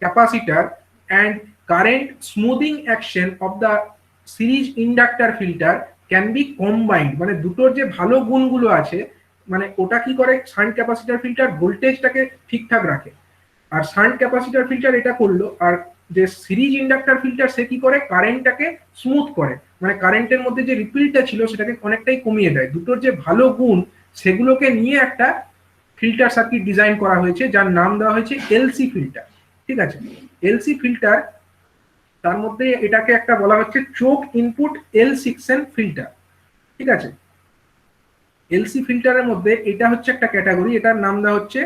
capacitor and current smoothing action of the series inductor filter can be combined, মানে দুটোর যে ভালো গুণগুলো আছে, মানে ওটা কি করে, শান্ট ক্যাপাসিটার ফিল্টার ভোল্টেজটাকে ঠিকঠাক রাখে, আর শান্ট ক্যাপাসিটার ফিল্টার এটা করলো, আর যে সিরিজ ইন্ডাক্টর ফিল্টার সে কি করে, কারেন্টটাকে স্মুথ করে, মানে কারেন্টের মধ্যে যে রিপিলটা ছিল সেটাকে অনেকটাই কমিয়ে দেয়। দুটোর যে ভালো গুণ সেগুলোকে নিয়ে একটা ফিল্টার সার্কিট ডিজাইন করা হয়েছে যার নাম দেওয়া হয়েছে এলসি ফিল্টার। ঠিক আছে, এলসি ফিল্টার, তার মধ্যে এটাকে একটা বলা হচ্ছে চোক ইনপুট এল সেকশন ফিল্টার। ঠিক আছে, এলসি ফিল্টারের মধ্যে এটা হচ্ছে একটা ক্যাটাগরি, এটার নাম দেওয়া হচ্ছে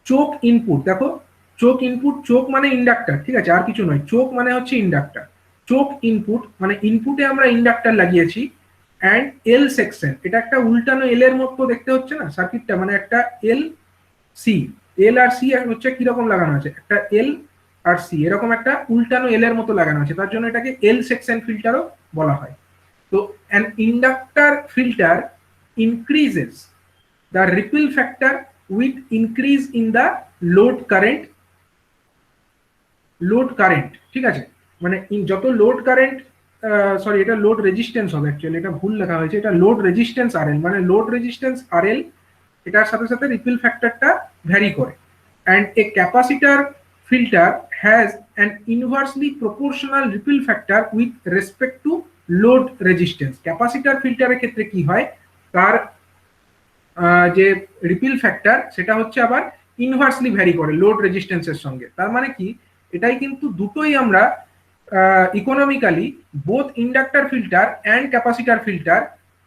চোক ইনপুট। দেখো, চোক ইনপুট, চোক মানে ইন্ডাক্টর, ঠিক আছে, আর কিছু নয়, চোক মানে হচ্ছে ইন্ডাক্টর, চোক ইনপুট মানে ইনপুটে আমরা ইন্ডাক্টর লাগিয়েছি, অ্যান্ড এল সেকশন, এটা একটা উল্টানো এল এর মতো দেখতে হচ্ছে না সার্কিটটা, মানে একটা এল সি, এল আর সি হচ্ছে কিরকম লাগানো আছে, একটা এল আর সি এরকম একটা উল্টানো এল এর মতো লাগানো আছে, তার জন্য এটাকে এল সেকশন ফিল্টারও বলা হয়। তো an inductor filter increases the ripple factor with increase in the load current, ঠিক আছে, মানে যত লোড কারেন্ট, সরি এটা লোড রেজিস্ট্যান্স হবে, অ্যাকচুয়ালি এটা ভুল লেখা হয়েছে, এটা লোড রেজিস্ট্যান্স আরএল, মানে লোড রেজিস্ট্যান্স আরএল, এটার সাথে সাথে রিপিল ফ্যাক্টরটা ভ্যারি করে। And a capacitor filter has an inversely proportional ripple factor with respect to load resistance. Capacitor ফিল্টারের ক্ষেত্রে কি হয়, তার যে রিপিল ফ্যাক্টর সেটা হচ্ছে আবার ইনভার্সলি ভ্যারি করে লোড রেজিস্ট্যান্সের সঙ্গে। তার মানে কি, এটাই কিন্তু দুটোই আমরা economically both inductor filter and capacitor filter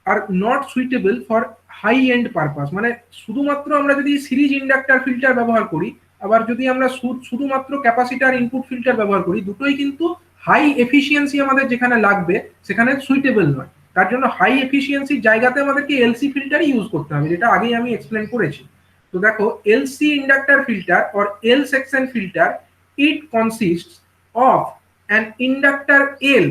are not suitable for high end purpose, মানে শুধুমাত্র আমরা যদি সিরিজ ইন্ডাক্টর ফিল্টার ব্যবহার করি, আবার যদি আমরা শুধুমাত্র ক্যাপাসিটার ইনপুট ফিল্টার ব্যবহার করি, দুটোই কিন্তু হাই এফিসিয়েন্সি আমাদের যেখানে লাগবে সেখানে সুইটেবল নয়। তার জন্য হাই এফিসিয়েন্সির জায়গাতে আমাদেরকে এলসি ফিল্টারই ইউজ করতে হবে, যেটা আগেই আমি এক্সপ্লেন করেছি। তো দেখো, LC inductor filter or L section filter, it consists of an inductor L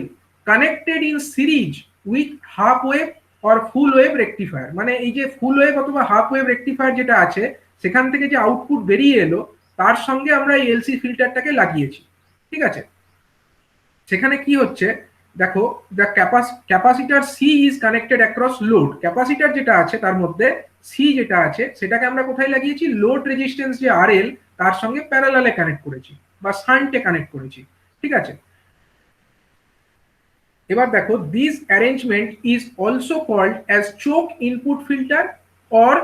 connected in series with half wave or full wave rectifier. মানে এই যে ফুল ওয়েভ অথবা হাফ ওয়েভ রেকটিফায়ার যেটা আছে, সেখান থেকে যে আউটপুট বেরিয়ে এলো তার সঙ্গে আমরা এই এলসি ফিল্টারটাকে লাগিয়েছি। ঠিক আছে, সেখানে কি হচ্ছে দেখো, the capacitor C is connected across load. Capacitor যেটা আছে তার মধ্যে সি যেটা আছে সেটাকে আমরা কোথায় লাগিয়েছি, লোড রেজিস্ট্যান্স যে আরএল তার সঙ্গে প্যারালালে কানেক্ট করেছি বা শান্টে কানেক্ট করেছি। ঠিক আছে, এবার দেখো, this arrangement is also called as choke input filter or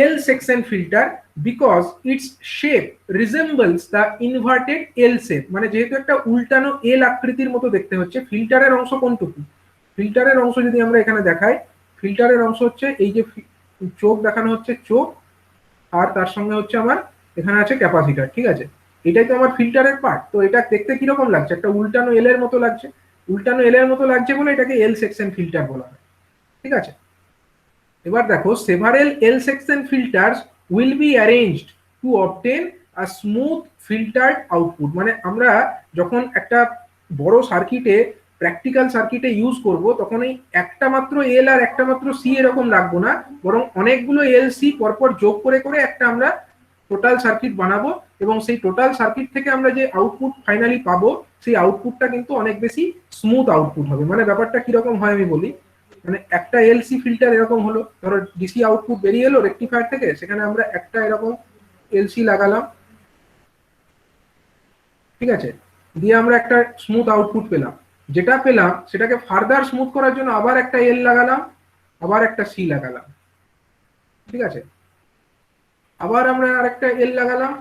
L section filter because its shape resembles the inverted L shape. মানে যেহেতু একটা উল্টানো এল আকৃতির মতো দেখতে হচ্ছে, ফিল্টারের অংশ কোনটুকু, ফিল্টারের অংশ যদি আমরা এখানে দেখাই, ফিল্টারের অংশ হচ্ছে এই যে চোখ দেখানো হচ্ছে, চোখ, আর তার সঙ্গে হচ্ছে আমার এখানে আছে ক্যাপাসিটার। ঠিক আছে, এটাই তো আমার ফিল্টারের পার্ট। তো এটা দেখতে কিরকম লাগছে, একটা উল্টানো এল এর মতো লাগছে, উল্টানো এল এর মতো লাগছে বলে এটাকে এল সেকশন ফিল্টার বলা হয়। ঠিক আছে, এবার দেখো, several L section filters will be arranged to obtain a smooth filtered output. মানে আমরা যখন একটা বড় সার্কিটে, প্র্যাকটিক্যাল সার্কিটে ইউজ করব, তখন এই একটা মাত্র এল আর একটা মাত্র সি এরকম রাখবো না, বরং অনেকগুলো এল সি পরপর যোগ করে করে একটা আমরা টোটাল সার্কিট বানাবো, এবং সেই টোটাল সার্কিট থেকে আমরা যে আউটপুট ফাইনালি পাবো সেই আউটপুটটা কিন্তু অনেক বেশি স্মুথ আউটপুট হবে। মানে ব্যাপারটা কিরকম হয় আমি বলি, মানে একটা এলসি ফিল্টার এরকম হলো, ধরো ডিসি আউটপুট বেরিয়ে এলো রেকটিফায়ার থেকে, সেখানে আমরা একটা এরকম এলসি লাগালাম। ঠিক আছে, দিয়ে আমরা একটা স্মুথ আউটপুট পেলাম, যেটা পেলাম সেটাকে ফার্দার স্মুথ করার জন্য আবার একটা এল লাগালাম, আবার একটা সি লাগালাম। ঠিক আছে, আবার আমরা আরেকটা এল লাগালাম,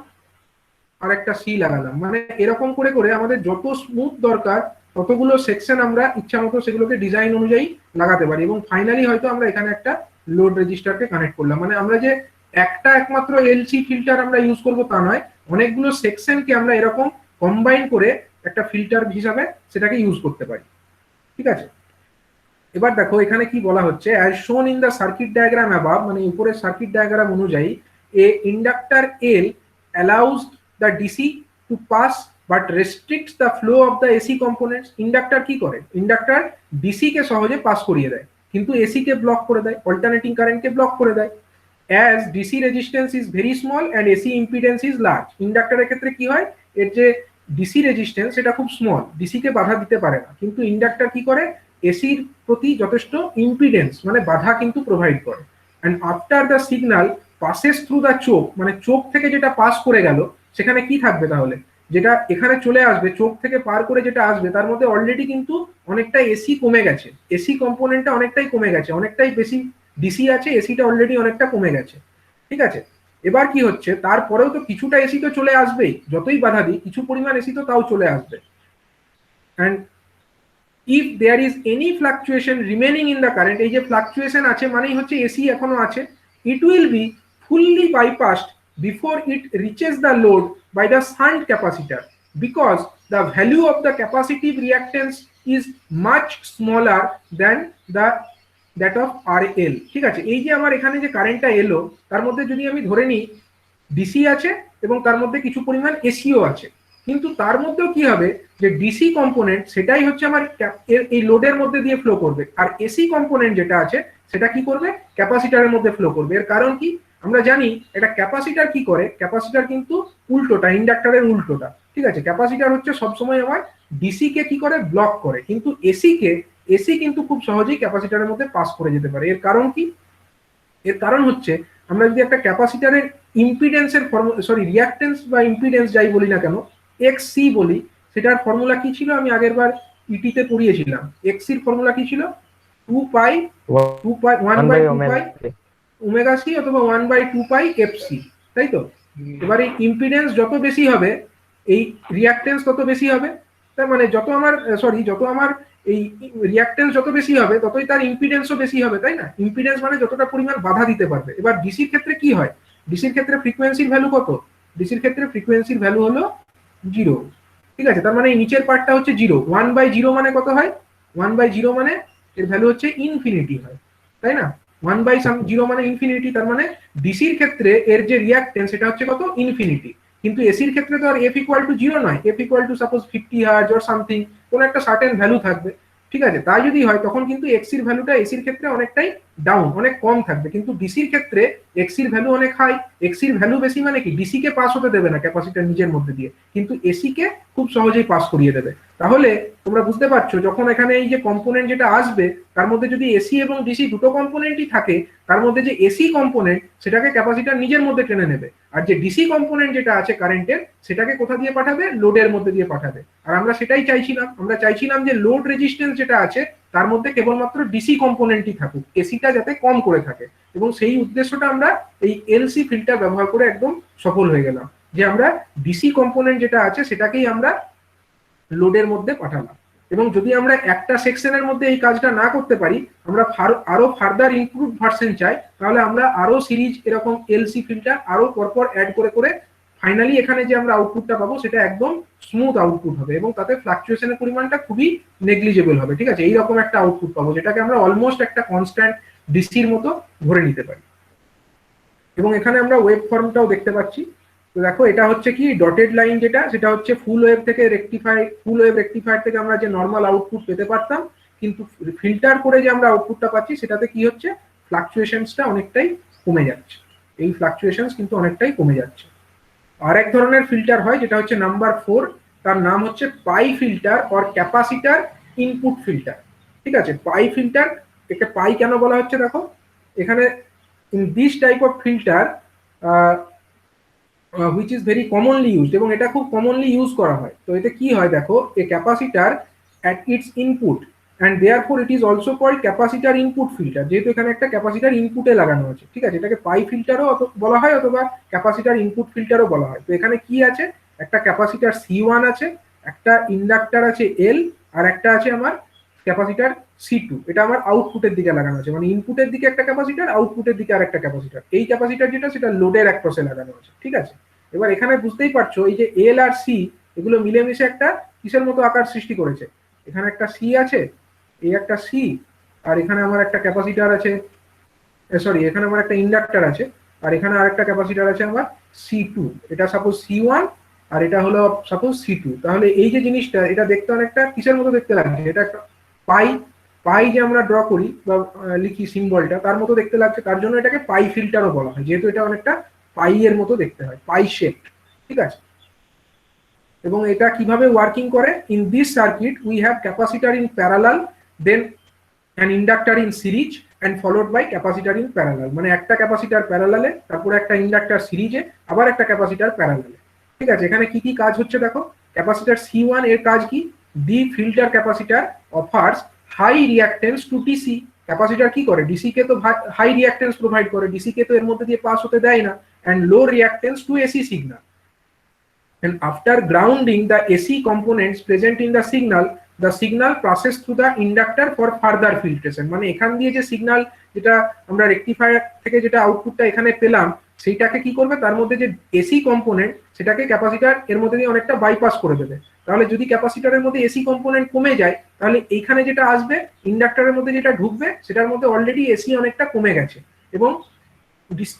আর একটা সি লাগালাম। মানে এরকম করে করে আমাদের যত স্মুথ দরকার ততগুলো সেকশন আমরা ইচ্ছা মতো সেগুলোকে ডিজাইন অনুযায়ী লাগাতে পারি, এবং ফাইনালি হয়তো আমরা এখানে একটা লোড রেজিস্টারকে কানেক্ট করলাম। মানে আমরা যে একটা একমাত্র এলসি ফিল্টার আমরা ইউজ করবো তা নয়, অনেকগুলো সেকশনকে আমরা এরকম কম্বাইন করে একটা ফিল্টার হিসাবে সেটাকে ইউজ করতে পারি। ঠিক আছে, এবার দেখো এখানে কি বলা হচ্ছে, as shown in the circuit diagram above, মানে উপরের সার্কিট ডায়াগ্রাম অনুযায়ী a inductor L allows the DC to pass but restricts the flow of the AC components. Inductor কি করে, ইন্ডাক্টর ডিসি কে সহজে পাস করিয়ে দেয় কিন্তু এসি কে ব্লক করে দেয়, অল্টারনেটিং কারেন্টকে ব্লক করে দেয়। As DC resistance is very small and AC impedance is large. ইন্ডাক্টরের ক্ষেত্রে কি হয়, এর যে ডিসি রেজিস্ট্যান্স সেটা খুব স্মল, ডিসি কে বাধা দিতে পারে না, কিন্তু ইন্ডাক্টর কি করে, এসির প্রতি যথেষ্ট ইম্পিডেন্স মানে বাধা কিন্তু প্রোভাইড করে। And after the signal passes through the choke, মানে চোখ থেকে যেটা পাস করে গেল সেখানে কি থাকবে তাহলে, যেটা এখানে চলে আসবে চোখ থেকে পার করে যেটা আসবে তার মধ্যে অলরেডি কিন্তু অনেকটা এসি কমে গেছে, এসি কম্পোনেন্টটা অনেকটাই কমে গেছে, অনেকটাই বেশি ডিসি আছে, এসিটা অলরেডি অনেকটা কমে গেছে। ঠিক আছে, এবার কি হচ্ছে, তারপরেও তো কিছুটা এসি তো চলে আসবেই, যতই বাধা দিই কিছু পরিমাণ এসি তো তাও চলে আসবে। And if there is any fluctuation remaining in the current, এই যে fluctuation আছে মানেই হচ্ছে এসি এখনো আছে, it will be fully bypassed before it reaches the load by the shunt capacitor because the value of the capacitive reactance is much smaller than that of RL। ঠিক আছে, এই যে আমার এখানে যে কারেন্টটা এলো তার মধ্যে যদি আমি ধরে নিই ডিসি আছে এবং তার মধ্যে কিছু পরিমাণ এসিও আছে, কিন্তু তার মধ্যেও কি হবে যে ডিসি কম্পোনেন্ট সেটাই হচ্ছে আমার এই লোডের মধ্যে দিয়ে ফ্লো করবে, আর এসি কম্পোনেন্ট যেটা আছে সেটা কি করবে, ক্যাপাসিটারের মধ্যে ফ্লো করবে। এর কারণ কি, আমরা জানি এটা ক্যাপাসিটার কি করে, ক্যাপাসিটার কিন্তু উল্টোটা, ইন্ডাক্টরের উল্টোটা। ঠিক আছে, ক্যাপাসিটার হচ্ছে সবসময় আমার ডিসি কে কি করে, ব্লক করে, কিন্তু এসি কিন্তু খুব সহজেই ক্যাপাসিটারের মধ্যে পাস করে যেতে পারে। এর কারণ কি, এর কারণ হচ্ছে আমরা যদি একটা ক্যাপাসিটারের ইম্পিডেন্সের রিঅ্যাক্টেন্স বা ইম্পিডেন্স যাই বলি না কেন, এক্সসি বলি, সেটার ফর্মুলা কি ছিল, আমি আগের বার ইটিতে পড়িয়েছিলাম। এক্সসির ফর্মুলা কি ছিল, 2 পাই 1/2 পাই ওমেগা সি অথবা 1/2 পাই এফসি, তাই তো। এবার এই ইম্পিডেন্স যত বেশি হবে এই রিঅ্যাক্টেন্স তত বেশি হবে, তার মানে যত আমার এই রিঅ্যাক্টেন্স যত বেশি হবে ততই তার ইম্পিডেন্সও বেশি হবে, তাই না। ইম্পিডেন্স মানে যতটা পরিমাণ বাধা দিতে পারবে। এবার ডিসির ক্ষেত্রে কি হয়, ডিসির ক্ষেত্রে ফ্রিকোয়েন্সির ভ্যালু কত, ডিসির ক্ষেত্রে ফ্রিকোয়েন্সির ভ্যালু হলো 0। ঠিক আছে, তার মানে এই নিচের পার্টটা হচ্ছে 0। 1/0 মানে কত হয়? 1/0 মানে এর ভ্যালু হচ্ছে ইনফিনিটি হয়, তাই না? 1/0 মানে ইনফিনিটি, তার মানে ডিসির ক্ষেত্রে এর যে রিঅ্যাকটেন্স সেটা হচ্ছে কত? ইনফিনিটি। কিন্তু এসির ক্ষেত্রে তো আর f ইকুয়াল টু 0 নয়, f equal to suppose 50 hertz or something, কোনো একটা সার্টেন ভ্যালু থাকবে। ঠিক আছে, তাই যদি হয় তখন কিন্তু এক্সির ভ্যালুটা এসির ক্ষেত্রে অনেকটাই ডাউন, অনেক কম থাকবে। কিন্তু ডিসির ক্ষেত্রে এক্সির ভ্যালু অনেক হাই। এক্সির ভ্যালু বেশি মানে কি, ডিসি কে পাস হতে দেবে না ক্যাপাসিটর নিজের মধ্যে দিয়ে, কিন্তু এসি কে খুব সহজেই পাস করিয়ে দেবে। তাহলে তোমরা বুঝতে পারছো, যখন এখানে এই যে কম্পোনেন্ট যেটা আসবে তার মধ্যে যদি এসি এবং ডিসি দুটো কম্পোনেন্টই থাকে, তার মধ্যে যে এসি কম্পোনেন্ট সেটাকে ক্যাপাসিটর নিজের মধ্যে টেনে নেবে, আর যে ডিসি কম্পোনেন্ট যেটা আছে কারেন্টের সেটাকে কোথা দিয়ে পাঠাবে? লোডের মধ্যে দিয়ে পাঠাবে। আর আমরা সেটাই চাইছিলাম, আমরা চাইছিলাম যে লোড রেজিস্ট্যান্স যেটা আছে তার মধ্যে কেবলমাত্র ডিসি কম্পোনেন্টই থাকুক, এসিটা যাতে কম করে থাকে। এবং সেই উদ্দেশ্যটা আমরা এই এলসি ফিল্টার ব্যবহার করে একদম সফল হয়ে গেলাম, যে আমরা ডিসি কম্পোনেন্ট যেটা আছে সেটাকেই আমরা লোডের মধ্যে পাঠালাম। এবং যদি আমরা একটা সেকশনের মধ্যে এই কাজটা না করতে পারি, আমরা আরো ফার্দার ইমপ্রুভ ভার্সন চাই, তাহলে আমরা আরো সিরিজ এরকম এলসি ফিল্টার আরো পরপর অ্যাড করে করে ফাইনালি এখানে যে আমরা আউটপুটটা পাবো সেটা একদম স্মুথ আউটপুট হবে এবং তাতে ফ্লাকচুয়েশনের পরিমাণটা খুবই নেগলিজেবল হবে। ঠিক আছে, এইরকম একটা আউটপুট পাবো যেটাকে আমরা অলমোস্ট একটা কনস্ট্যান্ট ডিসির মতো ধরে নিতে পারি। এবং এখানে আমরা ওয়েভ ফর্মটাও দেখতে পাচ্ছি। তো দেখো, এটা হচ্ছে কি ডটেড লাইন, যেটা সেটা হচ্ছে ফুল ওয়েভ থেকে ফুল ওয়েভ রেকটিফায়ার থেকে আমরা যে নর্মাল আউটপুট পেতে পারতাম, কিন্তু ফিল্টার করে যে আমরা আউটপুটটা পাচ্ছি সেটাতে কি হচ্ছে, ফ্লাকচুয়েশনসটা অনেকটাই কমে যাচ্ছে। এই ফ্লাকচুয়েশনস কিন্তু অনেকটাই কমে যাচ্ছে। আর এক ধরনের ফিল্টার হয় যেটা হচ্ছে নাম্বার 4, তার নাম হচ্ছে pi filter or capacitor input filter. ঠিক আছে, পাই ফিল্টার, একে পাই কেন বলা হচ্ছে দেখো, এখানে in this type of filter which is very commonly used, এবং এটা খুব কমনলি ইউজ করা হয়। তো এতে কি হয় দেখো, এ capacitor at its input and therefore it is also called capacitor input filter, যেহেতু এখানে একটা ক্যাপাসিটার ইনপুটে লাগানো আছে। ঠিক আছে, এটাকে পাই ফিল্টারও বলা হয় অথবা ক্যাপাসিটার ইনপুট ফিল্টারও বলা হয়। তো এখানে কি আছে, একটা ক্যাপাসিটার C1 আছে, একটা ইন্ডাক্টর আছে L, আর একটা আছে আমার ক্যাপাসিটার C2। এটা আমার আউটপুটের দিকে লাগানো আছে, মানে ইনপুটের দিকে একটা ক্যাপাসিটার, আউটপুটের দিকে আর একটা ক্যাপাসিটার। এই ক্যাপাসিটার যেটা সেটা লোডের অ্যাক্রসে লাগানো আছে। ঠিক আছে, এবার এখানে বুঝতেই পারছো এই যে এল আর সি এগুলো মিলেমিশে একটা কিসের মতো আকার সৃষ্টি করেছে। এখানে একটা সি আছে, এই একটা সি, আর এখানে আমার একটা ক্যাপাসিটার আছে, সরি এখানে আমার একটা ইন্ডাক্টর আছে, আর এখানে আরেকটা ক্যাপাসিটার আছে আমার C2। এটা সাপোজ C1 আর এটা হলো সাপোজ C2। তাহলে এই যে জিনিসটা, এটা দেখতে অনেকটা কিসের মতো দেখতে লাগছে, এটা একটা পাই, পাই যে আমরা ড্র করি বা লিখি সিম্বলটা, তার মতো দেখতে লাগছে। তার জন্য এটাকে পাই ফিল্টারও বলা হয়, যেহেতু এটা অনেকটা পাই এর মতো দেখতে হয়, পাই শেপ। ঠিক আছে, এবং এটা কিভাবে ওয়ার্কিং করে, in this circuit we have capacitor in parallel, then an inductor in series and followed by capacitor in parallel. মানে একটা ক্যাপাসিটার প্যারালালে, তারপরে একটা ইন্ডাক্টর সিরিজে, আবার একটা ক্যাপাসিটার প্যারালালে। ঠিক আছে, এখানে কি কি কাজ হচ্ছে দেখো, ক্যাপাসিটার C1 এর কাজ কি, the filter capacitor offers high reactance to DC. Capacitor কি করে, ডিসি কে তো হাই রিঅ্যাকটেন্স প্রোভাইড করে, ডিসি কে তো এর মধ্যে দিয়ে পাস হতে দেয় না, and low reactance to AC signal. And after grounding the AC components present in the signal passes through the inductor for further filtration. মানে এখান দিয়ে যে সিগন্যাল যেটা আমরা রেকটিফায়ার থেকে যেটা আউটপুটটা এখানে পেলাম, সেইটাকে কি করবে, তার মধ্যে যে এসি কম্পোনেন্ট সেটাকে ক্যাপাসিটার এর মধ্যে দিয়ে অনেকটা বাইপাস করে দেবে। তাহলে যদি ক্যাপাসিটারের মধ্যে এসি কম্পোনেন্ট কমে যায়, তাহলে এইখানে যেটা আসবে ইন্ডাক্টরের মধ্যে যেটা ঢুকবে সেটার মধ্যে অলরেডি এসি অনেকটা কমে গেছে, এবং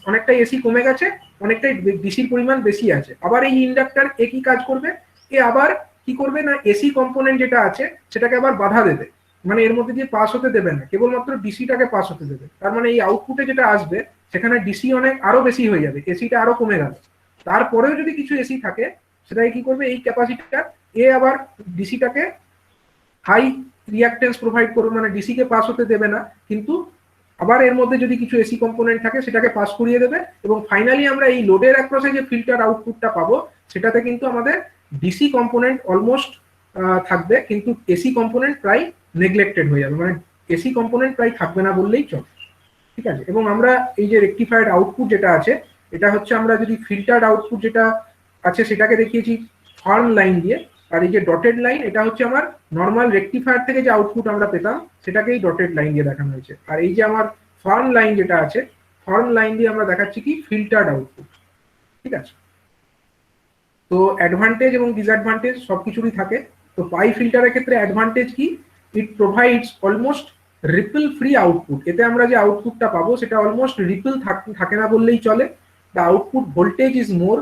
অনেকটাই এসি কমে গেছে, অনেকটাই ডিসির পরিমাণ বেশি আছে। আবার এই ইন্ডাক্টর একই কাজ করবে, এ আবার কি করবে না, এসি কম্পোনেন্ট যেটা আছে সেটাকে আবার বাধা দেবে, মানে এর মধ্যে দিয়ে পাস হতে দেবে না, কেবলমাত্র ডিসিটাকে পাস হতে দেবে। তার মানে এই আউটপুটে যেটা আসবে সেখানে ডিসি অনেক আরো বেশি হয়ে যাবে, এসিটা আরো কমে গেল। তারপরেও যদি কিছু এসি থাকে, সেটাকে কি করবে, এই ক্যাপাসিটার এ আবার ডিসিটাকে হাই রিঅ্যাকটেন্স প্রোভাইড করবে, মানে ডিসি কে পাস হতে দেবে না, কিন্তু আবার এর মধ্যে যদি কিছু এসি কম্পোনেন্ট থাকে সেটাকে পাস করিয়ে দেবে। এবং ফাইনালি আমরা এই লোডের অ্যাক্রসে যে ফিল্টার আউটপুটটা পাবো সেটাতে কিন্তু আমাদের ডিসি কম্পোনেন্ট অলমোস্ট থাকবে, কিন্তু এসি কম্পোনেন্ট প্রায় নেগলেক্টেড হয়ে যাবে, মানে এসি কম্পোনেন্ট প্রায় থাকবে না বললেই চলে। ঠিক আছে, এবং আমরা এই যে রেকটিফাইড আউটপুট যেটা আছে, এটা হচ্ছে আমরা যদি ফিল্টার্ড আউটপুট যেটা আছে সেটাকে দেখিয়েছি ফার্ম লাইন দিয়ে, আর এই যে ডটেড লাইন এটা হচ্ছে আমার নর্মাল রেকটিফায়ার থেকে যে আউটপুট আমরা পেতাম সেটাকেই ডটেড লাইন দিয়ে দেখানো হয়েছে। আর এই যে আমার ফার্ম লাইন যেটা আছে, ফার্ম লাইন দিয়ে আমরা দেখাচ্ছি কি ফিল্টার্ড আউটপুট। ঠিক আছে, তো তো অ্যাডভান্টেজ এবং ডিসঅ্যাডভান্টেজ সবকিছুরই থাকে। তো পাই ফিল্টারের ক্ষেত্রে অ্যাডভান্টেজ কি, ইট provides almost ripple free output. এতে আমরা যে আউটপুটটা পাবো সেটা অলমোস্ট রিপল থাকে না বললেই চলে। The output voltage is more,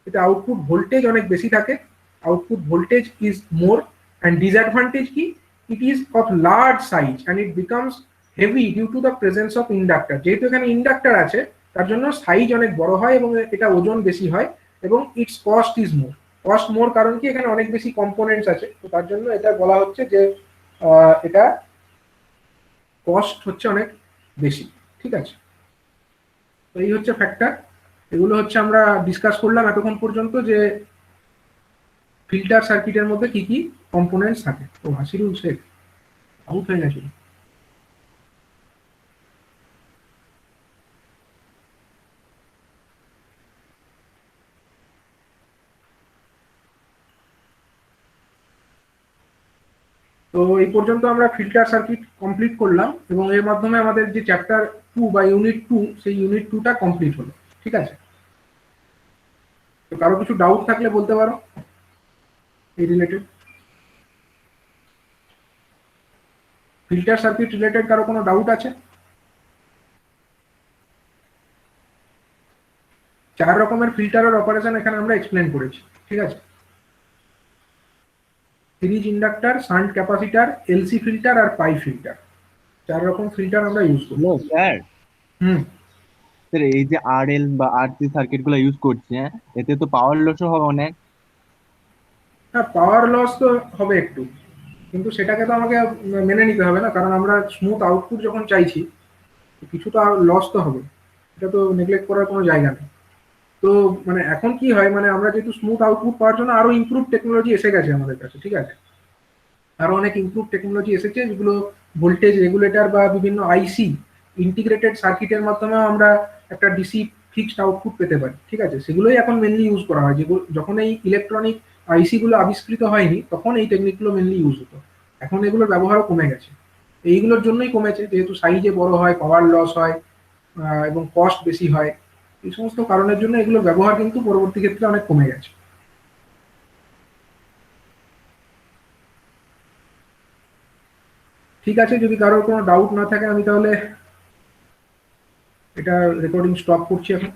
এতে আউটপুট ভোল্টেজ অনেক বেশি থাকে, output voltage is more. And disadvantage কি, it is of large size and it becomes heavy due to the presence of inductor. যেহেতু এখানে ইন্ডাক্টর আছে তার জন্য সাইজ অনেক বড় হয় এবং এটা ওজন বেশি হয়, এবং its cost is more. Cost more কারণ কি, এখানে অনেক বেশি কম্পোনেন্টস আছে, তো তার জন্য এটা বলা হচ্ছে যে এটা কস্ট হচ্ছে অনেক বেশি। ঠিক আছে, তো এই হচ্ছে ফ্যাক্টর। এগুলো হচ্ছে আমরা ডিসকাস করলাম এতক্ষণ পর্যন্ত যে ফিল্টার সার্কিটের মধ্যে কি কি কম্পোনেন্টস থাকে। তো হাসিরুল শেখ আউট হয়ে গেছিল। তো এই পর্যন্ত আমরা ফিল্টার সার্কিট কমপ্লিট করলাম এবং এর মাধ্যমে আমাদের যে চ্যাপ্টার 2 বা ইউনিট 2, সেই ইউনিট 2টা কমপ্লিট হলো। ঠিক আছে, তো কারো কিছু ডাউট থাকলে বলতে পারো এই রিলেটেড, ফিল্টার সার্কিট রিলেটেড কারো কোনো ডাউট আছে? 4 রকমের ফিল্টারের অপারেশন এখানে আমরা এক্সপ্লেন করেছি। ঠিক আছে, series inductor, shunt capacitor, LC filter আর পাই ফিল্টার, 4 রকম ফিল্টার আমরা ইউজ করি। হ্যালো স্যার, হুম, স্যার এই যে আরএল বা আরসি সার্কিট গুলো ইউজ করছে, এতে তো পাওয়ার লসও হবে অনেক। হ্যাঁ পাওয়ার লস তো হবে একটু, কিন্তু সেটাকে তো আমাকে মেনে নিতে হবে না, কারণ আমরা স্মুথ আউটপুট যখন চাইছি কিছুটা লস তো হবে, এটা তো নেগলেক্ট করার কোনো জায়গা নেই। তো মানে এখন কি হয়, মানে আমরা যেহেতু স্মুথ আউটপুট পাওয়ার জন্য আরো ইমপ্রুভ টেকনোলজি এসে গেছে আমাদের কাছে। ঠিক আছে, আরো অনেক ইমপ্রুভ টেকনোলজি এসেছে, যেগুলো ভোল্টেজ রেগুলেটর বা বিভিন্ন আইসি ইন্টিগ্রেটেড সার্কিটের মাধ্যমে আমরা একটা ডিসি ফিক্সড আউটপুট পেতে পারি। ঠিক আছে, সেগুলোই এখন মেনলি ইউজ করা হয়। যেগুলো যখন এই ইলেকট্রনিক আইসি গুলো আবিষ্কৃত হয়নি তখন এই টেকনিকগুলো মেনলি ইউজ হতো, এখন এগুলোর ব্যবহারও কমে গেছে। এইগুলোর জন্যই কমেছে, যেহেতু সাইজে বড় হয়, পাওয়ার লস হয়, এবং কস্ট বেশি হয়। এই সমস্ত কারণের জন্য এগুলোর ব্যবহার কিন্তু পরবর্তী ক্ষেত্রে অনেক কমে গেছে। ঠিক আছে, যদি কারোর কোনো ডাউট না থাকে আমি তাহলে এটা রেকর্ডিং স্টপ করছি এখন।